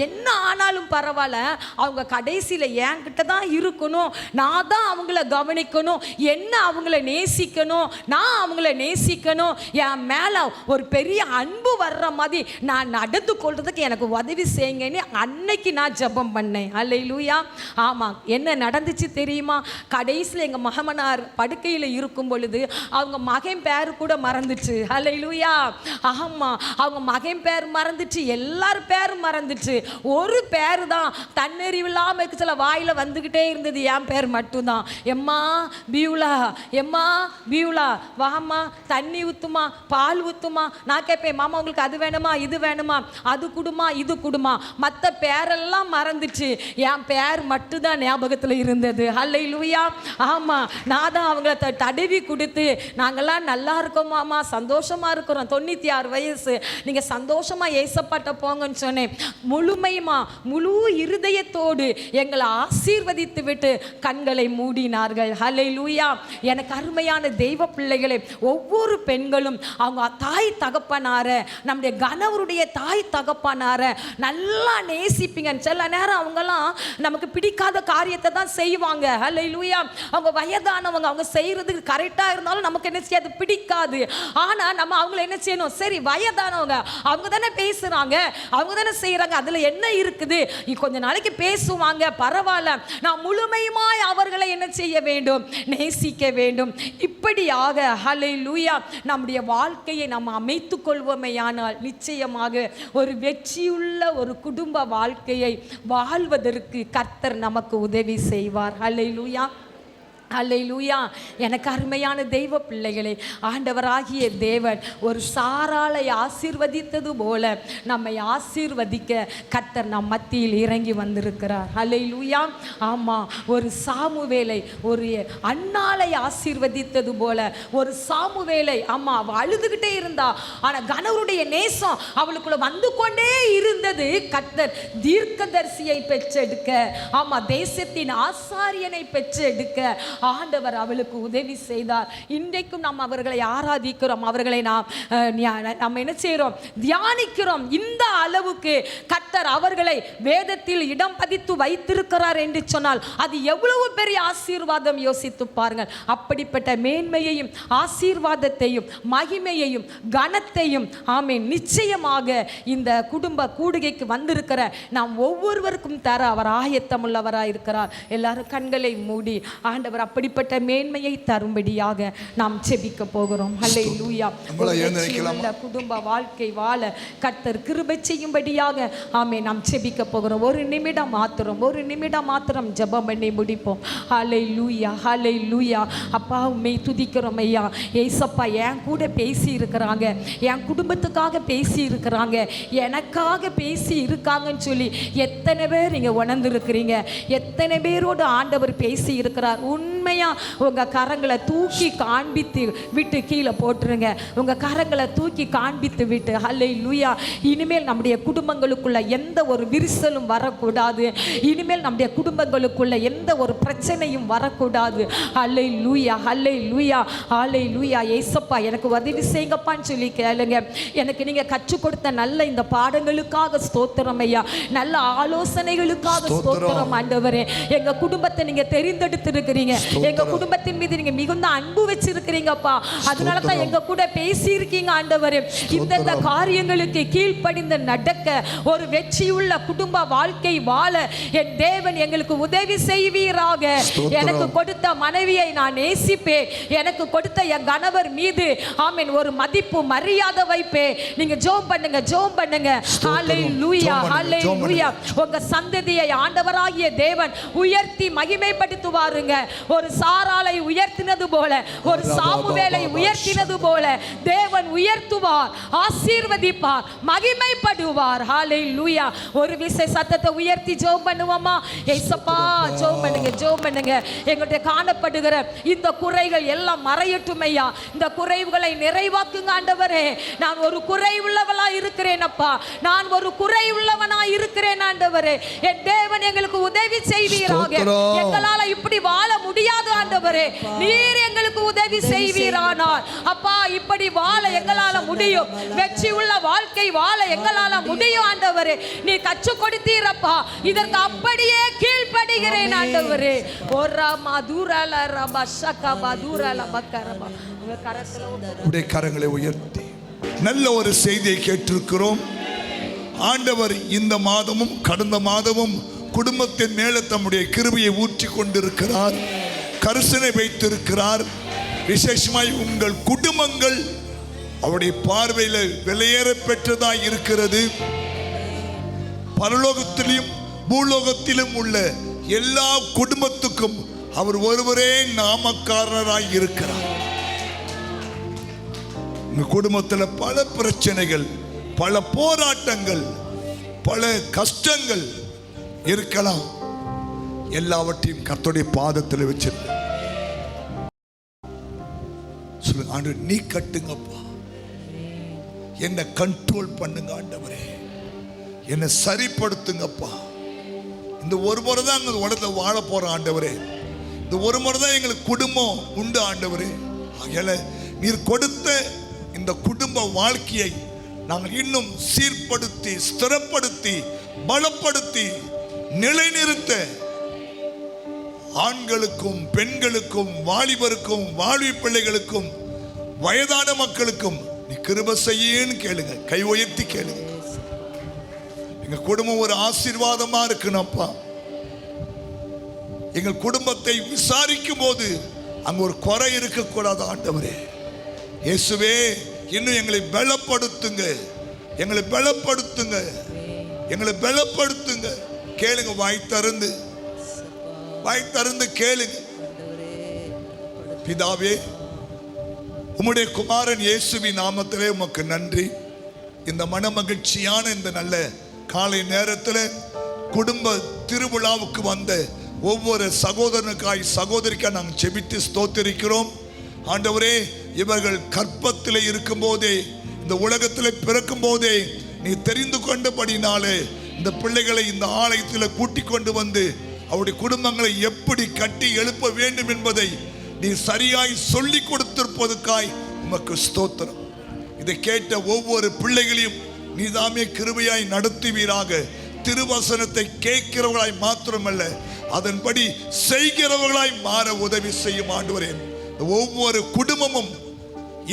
என்ன ஆனாலும் பரவாயில்ல, அவங்க கடைசியில் என்கிட்ட தான் இருக்கணும், நான் தான் அவங்கள கவனிக்கணும், என்ன அவங்கள நேசிக்கணும், நான் அவங்கள நேசிக்கணும், என் மேலே ஒரு பெரிய அன்பு வர்ற மாதிரி நான் நடந்து கொள்றதுக்கு எனக்கு உதவி செய்யுங்கன்னு அன்னைக்கு நான் ஜெபம் பண்ணேன். ஹல்லேலூயா. ஆமாம், என்ன நடந்துச்சு தெரியுமா? கடைசியில் எங்கள் மகமனார் படுக்கையில் இருக்கும் பொழுது அவங்க மகன் பேர் கூட மறந்துச்சு. ஹல்லேலூயா. ஆமாம், அவங்க மகன் பேர் மறந்துச்சு, எல்லாரும் பேரும் மறந்துச்சு. ஒரு பேர் தான் தன்னறிவில்லாம சில வாயில வந்துகிட்டே இருந்தது, என் பேர் மட்டும்தான். எம்மா பியூலா, எம்மா பியூலா, வாமா தண்ணி ஊத்துமா, பால் ஊத்துமா. நான் கேட்பேன், மாமா உங்களுக்கு அது வேணுமா, இது வேணுமா, அது குடுமா, இது குடுமா. மற்ற பேரெல்லாம் மறந்துச்சு, என் பேர் மட்டும்தான் ஞாபகத்தில் இருந்தது. ஹல்லேலூயா. ஆமா, நான் தான் அவங்கள தடவி கொடுத்து, நாங்கெல்லாம் நல்லா இருக்கோம் மாமா, சந்தோஷமா இருக்கிறோம், 96 வயசு, நீங்க சந்தோஷமா ஏசப்பாட்ட போங்கன்னு சொன்னேன். முழு இருதயத்தோடு எங்களை ஆசீர்வதித்து விட்டு கண்களை மூடினார்கள். ஹல்லேலூயா. எனக்கு அருமையான தெய்வ பிள்ளைகளை, ஒவ்வொரு பெண்களும் அவங்க தாய் தகப்பனார, நம்முடைய கணவருடைய தாய் தகப்பனார நல்லா நேசிப்பீங்க. சில நேரம் அவங்கெல்லாம் நமக்கு பிடிக்காத காரியத்தை தான் செய்வாங்க. ஹல்லேலூயா. அவங்க வயதானவங்க, அவங்க செய்யறதுக்கு கரெக்டாக இருந்தாலும் நமக்கு என்ன செய்யாது, பிடிக்காது. ஆனால் நம்ம அவங்கள என்ன செய்யணும், சரி வயதானவங்க, அவங்க அவங்க தானே பேசுறாங்க, அவங்க தானே செய்யறாங்க, அதுல என்ன இருக்குது? கொஞ்ச நாளைக்கு பேசுவாங்க, பரவாயில்ல, நான் முழுமையுமாய் அவர்களை என்ன செய்ய வேண்டும்? நேசிக்க வேண்டும். இப்படியாக ஹல்லேலூயா நம்முடைய வாழ்க்கையை நாம் அமைத்துக் கொள்வோமேயானால் நிச்சயமாக ஒரு வெற்றியுள்ள ஒரு குடும்ப வாழ்க்கையை வாழ்வதற்கு கர்த்தர் நமக்கு உதவி செய்வார். ஹல்லேலூயா, அல்லேலூயா. எனக்கு அருமையான தெய்வ பிள்ளைகளே, ஆண்டவராகிய தேவன் ஒரு சாராளை ஆசீர்வதித்தது போல நம்மை ஆசீர்வதிக்க கர்த்தர் நம் மத்தியில் இறங்கி வந்திருக்கிறார். அல்லேலூயா. ஆமாம், ஒரு சாமுவேலை ஒரு அன்னாளை ஆசீர்வதித்தது போல ஒரு சாமுவேலை, ஆமாம், அவள் அழுதுகிட்டே இருந்தா, ஆனால் கணவருடைய நேசம் அவளுக்குள்ள வந்து கொண்டே இருந்தது. கர்த்தர் தீர்க்கதரிசியை பெற்றெடுக்க, ஆமாம், தேசத்தின் ஆசாரியனை பெற்றெடுக்க ஆண்டவர் அவளுக்கு உதவி செய்தார். இன்றைக்கும் நாம் அவர்களை ஆராதிக்கிறோம், அவர்களை நாம் என்ன செய்கிறோம்? தியானிக்கிறோம். இந்த அளவுக்கு கர்த்தர் அவர்களை வேதத்தில் இடம் பதித்து வைத்திருக்கிறார் என்று சொன்னால் அது எவ்வளவு பெரிய ஆசீர்வாதம், யோசித்து பாருங்கள். அப்படிப்பட்ட மேன்மையையும் ஆசீர்வாதத்தையும் மகிமையையும் கனத்தையும் ஆமென் நிச்சயமாக இந்த குடும்ப கூடுகைக்கு வந்திருக்கிற நாம் ஒவ்வொருவருக்கும் தர அவர் ஆயத்தமுள்ளவராக இருக்கிறார். எல்லாரும் கண்களை மூடி ஆண்டவர் அப்படிப்பட்ட மேன்மையை தரும்படியாக நாம் செபிக்க போகிறோம். ஹல்லேலூயா. குடும்ப வாழ்க்கை வாழ கர்த்தர் கிருபை செய்யும்படியாக ஆமென் நாம் செபிக்க போகிறோம். ஒரு நிமிடம் மாத்திரம் ஜெபம் பண்ணி முடிப்போம். ஹல்லேலூயா, ஹல்லேலூயா. அப்பா உம்மை துதிக்கிறோம் ஐயா. ஏசப்பா என் கூட பேசி இருக்கிறாங்க, என் குடும்பத்துக்காக பேசி இருக்கிறாங்க, எனக்காக பேசி இருக்காங்கன்னு சொல்லி எத்தனை பேர் நீங்க உணர்ந்திருக்கிறீங்க? எத்தனை பேரோடு ஆண்டவர் பேசி இருக்கிறார்? உண்மையா உங்க கரங்களை தூக்கி காண்பித்து விட்டு கீழே போட்டுருங்க. உங்க கரங்களை தூக்கி காண்பித்து விட்டு ஹல்லேலூயா. இனிமேல் நம்முடைய குடும்பங்களுக்குள்ள எந்த ஒரு விரிசலும் வரக்கூடாது. இனிமேல் நம்முடைய குடும்பங்களுக்குள்ள எந்த ஒரு பிரச்சனையும் வரக்கூடாது. ஹல்லேலூயா, ஹல்லேலூயா, ஹல்லேலூயா. ஏசப்பா எனக்கு உதவி செய்யுங்கப்பான்னு சொல்லி கேளுங்க. எனக்கு நீங்க கற்றுக் கொடுத்த நல்ல இந்த பாடங்களுக்காக ஸ்தோத்திரம் ஐயா. நல்ல ஆலோசனைகளுக்காக ஸ்தோத்திரம் ஆண்டவரே. எங்க குடும்பத்தை நீங்க தெரிந்தெடுத்திருக்கிறீங்க, எங்க குடும்பத்தின் மீது நீங்க மிகுந்த அன்பு வச்சிருக்கிறீங்கப்பா. அதனால தான் எங்க கூட பேசி இருக்கீங்க ஆண்டவரே. இந்த காரியங்களுக்கு கீழ்ப்படிந்து நடக்க ஒரு வெற்றியுள்ள குடும்ப வாழ்க்கை வாழ என் தேவன் எங்களுக்கு உதவி செய்வீராக. எனக்கு கொடுத்த மனைவியை நான் நேசிப்பேன், எனக்கு கொடுத்த என் கணவர் மீது ஆமென் ஒரு மதிப்பு மரியாதை வைப்பேன். நீங்க ஜெபம் பண்ணுங்க, ஜெபம் பண்ணுங்க. ஹல்லேலூயா, ஹல்லேலூயா. உங்க சந்ததியை ஆண்டவராகிய தேவன் உயர்த்தி மகிமைப்படுத்துவாருங்க. ஒரு சாராளை உயர்த்தினது போல, ஒரு சாமுவேலை உயர்த்தினது போல தேவன் உயர்த்துவார், ஆசீர்வதிப்பார், மகிமைப்படுவார். ஹல்லேலூயா. ஒரு விசை சத்தத்தை உயர்த்தி ஜெபம் பண்ணுவோமா? ஏசப்பா ஜெபம் பண்ணுங்க, ஜெபம் பண்ணுங்க. எங்களுடைய காணப்படுகிற இந்த குறைகள் எல்லாம் மறையட்டும் ஐயா. இந்த குறைவுகளை நிறைவாக்குங்க ஆண்டவரே. நான் ஒரு குறை உள்ளவளா இருக்கிறேன் அப்பா, நான் ஒரு குறை உள்ளவனா இருக்கிறேன் ஆண்டவரே. என் தேவன் எங்களுக்கு உதவி செய்வீராக. எங்களால இப்படி வாழ முடியாது ஆண்டவரே, நீர் எங்களுக்கு உதவி செய்வீரானால் அப்பா இப்படி வாழ எங்களால முடியும். வெற்றி உள்ள வாழ்க்கை வாழ எங்களால முடியும் ஆண்டவரே. நீ கற்றுக் கொடுத்தீரப்பா, இதற்கு அப்படியே கீழ்ப்படுகிறேன் ஆண்டவரே. ஒரா மதுரல ரபா ஷகா மதுரல பக்கரபா. உங்க கரத்துல கரங்களை உயர்த்தி நல்ல ஒரு செய்தியை கேட்டிருக்கிறோம். ஆண்டவர் இந்த மாதமும் கடந்த மாதமும் குடும்பத்தின் மேல தம்முடைய கிருபையை ஊற்றி கொண்டிருக்கிறார், கரிசனை வைத்திருக்கிறார். விசேஷமாய் உங்கள் குடும்பங்கள் அவருடைய பார்வையில் விலையேற பெற்றதாய் இருக்கிறது. பரலோகத்திலும் பூலோகத்திலும் உள்ள எல்லா குடும்பத்துக்கும் அவர் ஒருவரே நாமக்காரராய் இருக்கிறார். உங்க குடும்பத்தில் பல பிரச்சனைகள், பல போராட்டங்கள், பல கஷ்டங்கள் இருக்கலாம். எல்லாவற்றையும் கர்த்தருடைய பாதத்தில் வச்சிருக்க சொல்லுங்க, ஆண்டவரே நீ கட்டுங்கப்பா, என்னை கண்ட்ரோல் பண்ணுங்க ஆண்டவரே, என்னை சரிப்படுத்துங்கப்பா. இந்த ஒரு முறை தான் எங்கள் உலகத்தில் வாழ போறோம் ஆண்டவரே. இந்த ஒரு முறை தான் எங்களுக்கு குடும்பம் உண்டு ஆண்டவரே. ஆகையால நீர் கொடுத்த இந்த குடும்ப வாழ்க்கையை நாங்கள் இன்னும் சீர்படுத்தி, ஸ்திரப்படுத்தி, பலப்படுத்தி, நிலைநிறுத்த ஆண்களுக்கும் பெண்களுக்கும் வாலிபருக்கும் வாலிப பிள்ளைகளுக்கும் வயதான மக்களுக்கும் நீ கிருபை செய்யன்னு கேளுங்க, கை உயர்த்தி கேளுங்க. எங்க குடும்பம் ஒரு ஆசீர்வாதமா இருக்கணும்ப்பா. எங்கள் குடும்பத்தை விசாரிக்கும் போது அங்க ஒரு குறை இருக்கக்கூடாது ஆண்டவரே. இயேசுவே, இன்னும் எங்களை பலப்படுத்துங்க, எங்களை பலப்படுத்துங்க, எங்களை பலப்படுத்துங்க. கேளுங்க, வாய் திறந்து கேளுங்க. பிதாவே, உம்முடைய குமாரன் இயேசுவின் நாமத்திலே உமக்கு நன்றி. இந்த மன மகிழ்ச்சியான இந்த நல்ல காலை நேரத்தில் குடும்ப திருவிழாவுக்கு வந்த ஒவ்வொரு சகோதரனுக்காய் சகோதரிக்காய் நாங்கள் செபித்து ஸ்தோத்திரிக்கிறோம். ஆண்டவரே, இவர்கள் கற்பத்தில் இருக்கும் போதே, இந்த உலகத்தில் பிறக்கும் போதே நீ தெரிந்து கொண்டபடினாலே இந்த பிள்ளைகளை இந்த ஆலயத்தில் கூட்டிக் கொண்டு வந்து அவருடைய குடும்பங்களை எப்படி கட்டி எழுப்ப வேண்டும் என்பதை நீ சரியாய் சொல்லி கொடுத்திருப்பதற்காய் உமக்கு ஸ்தோத்திரம். இதை கேட்ட ஒவ்வொரு பிள்ளைகளையும் நீதாமே கிருபையாய் நடத்துவீராக. திருவசனத்தை கேட்கிறவர்களாய் மாத்திரமல்ல, அதன்படி செய்கிறவர்களாய் மாற உதவி செய்யும் ஆண்டவரே. ஒவ்வொரு குடும்பமும்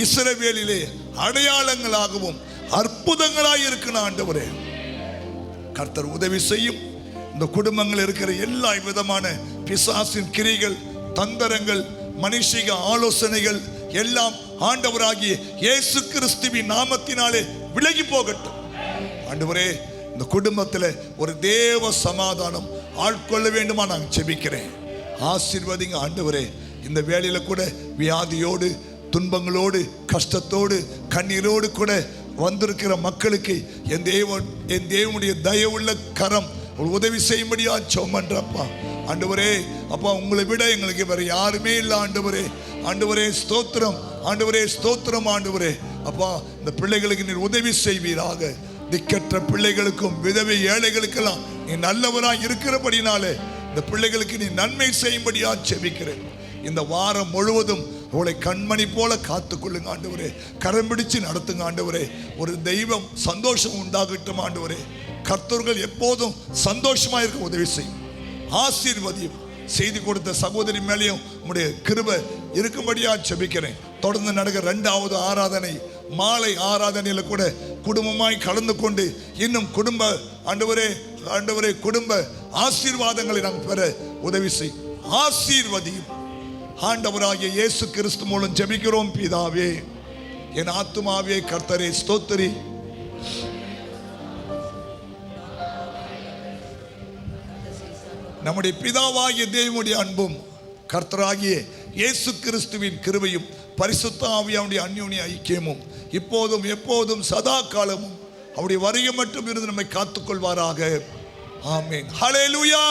இஸ்ரவேலிலே அடையாளங்களாகவும் அற்புதங்களாய் இருக்கணும் ஆண்டவரே. கர்த்தர் உதவி செய்யும். இந்த குடும்பங்கள் இருக்கிற எல்லா விதமான பிசாசின் கிரிகள், தந்திரங்கள், மனுஷிக ஆலோசனைகள் எல்லாம் ஆண்டவராகிய இயேசு கிறிஸ்துவின் நாமத்தினாலே விலகி போகட்டும் ஆண்டவரே. இந்த குடும்பத்தில் ஒரு தேவ சமாதானம் ஆட்கொள்ள வேண்டுமா நான் செபிக்கிறேன். ஆசீர்வதிங்க ஆண்டவரே. இந்த வேளையில கூட வியாதியோடு, துன்பங்களோடு, கஷ்டத்தோடு, கண்ணீரோடு கூட வந்திருக்கிற மக்களுக்கு என் தேவனுடைய தயவுள்ள கரம் ஒரு உதவி செய்யும்படியா சோமன்றப்பா. ஆண்டவரே, அப்பா, உங்களை விட எங்களுக்கு வேற யாருமே இல்லை ஆண்டவரே. ஆண்டவரே ஸ்தோத்திரம், ஆண்டவரே ஸ்தோத்திரம் ஆண்டவரே. அப்பா, இந்த பிள்ளைகளுக்கு நீர் உதவி செய்வீராக. திக்கற்ற பிள்ளைகளுக்கும் விதவை ஏழைகளுக்கெல்லாம் நீ நல்லவராய் இருக்கிறபடினாலே இந்த பிள்ளைகளுக்கு நீ நன்மை செய்யும்படியா செபிக்கிறேன். இந்த வாரம் முழுவதும் அவளை கண்மணி போல காத்துக்கொள்ளுங்க ஆண்டவரே. கரம் பிடிச்சு நடத்துங்க ஆண்டவரே. ஒரு தெய்வம் சந்தோஷம் உண்டாகட்டும் ஆண்டவரே. கர்த்தர்கள் எப்போதும் சந்தோஷமா இருக்க உதவி செய்யும். ஆசீர்வதியும். செய்தி கொடுத்த சகோதரி மேலேயும் உங்களுடைய கிருபை இருக்கும்படியா செபிக்கிறேன். தொடர்ந்து நடக்கிற 2வது ஆராதனை, மாலை ஆராதனையில கூட குடும்பமாய் கலந்து கொண்டு இன்னும் குடும்ப ஆண்டவரே குடும்ப ஆசீர்வாதங்களை நாங்கள் பெற உதவி செய். ஆசீர்வதியும். ஆண்டவராகிய இயேசு கிறிஸ்து மூலம் ஜெபிக்கிறோம் பிதாவே. என் ஆத்துமாவே கர்த்தரே ஸ்தோத்திரி. நம்முடைய பிதாவாகிய தேவனுடைய அன்பும் கர்த்தராகிய இயேசு கிறிஸ்துவின் கிருபையும் பரிசுத்த ஆவியானுடைய அந்யோன்ய ஐக்கியமும் இப்போதும் எப்போதும் சதா காலமும் அவருடைய வருகை மட்டும் இருந்து நம்மை காத்துக்கொள்வாராக. ஆமென். ஹல்லேலூயா.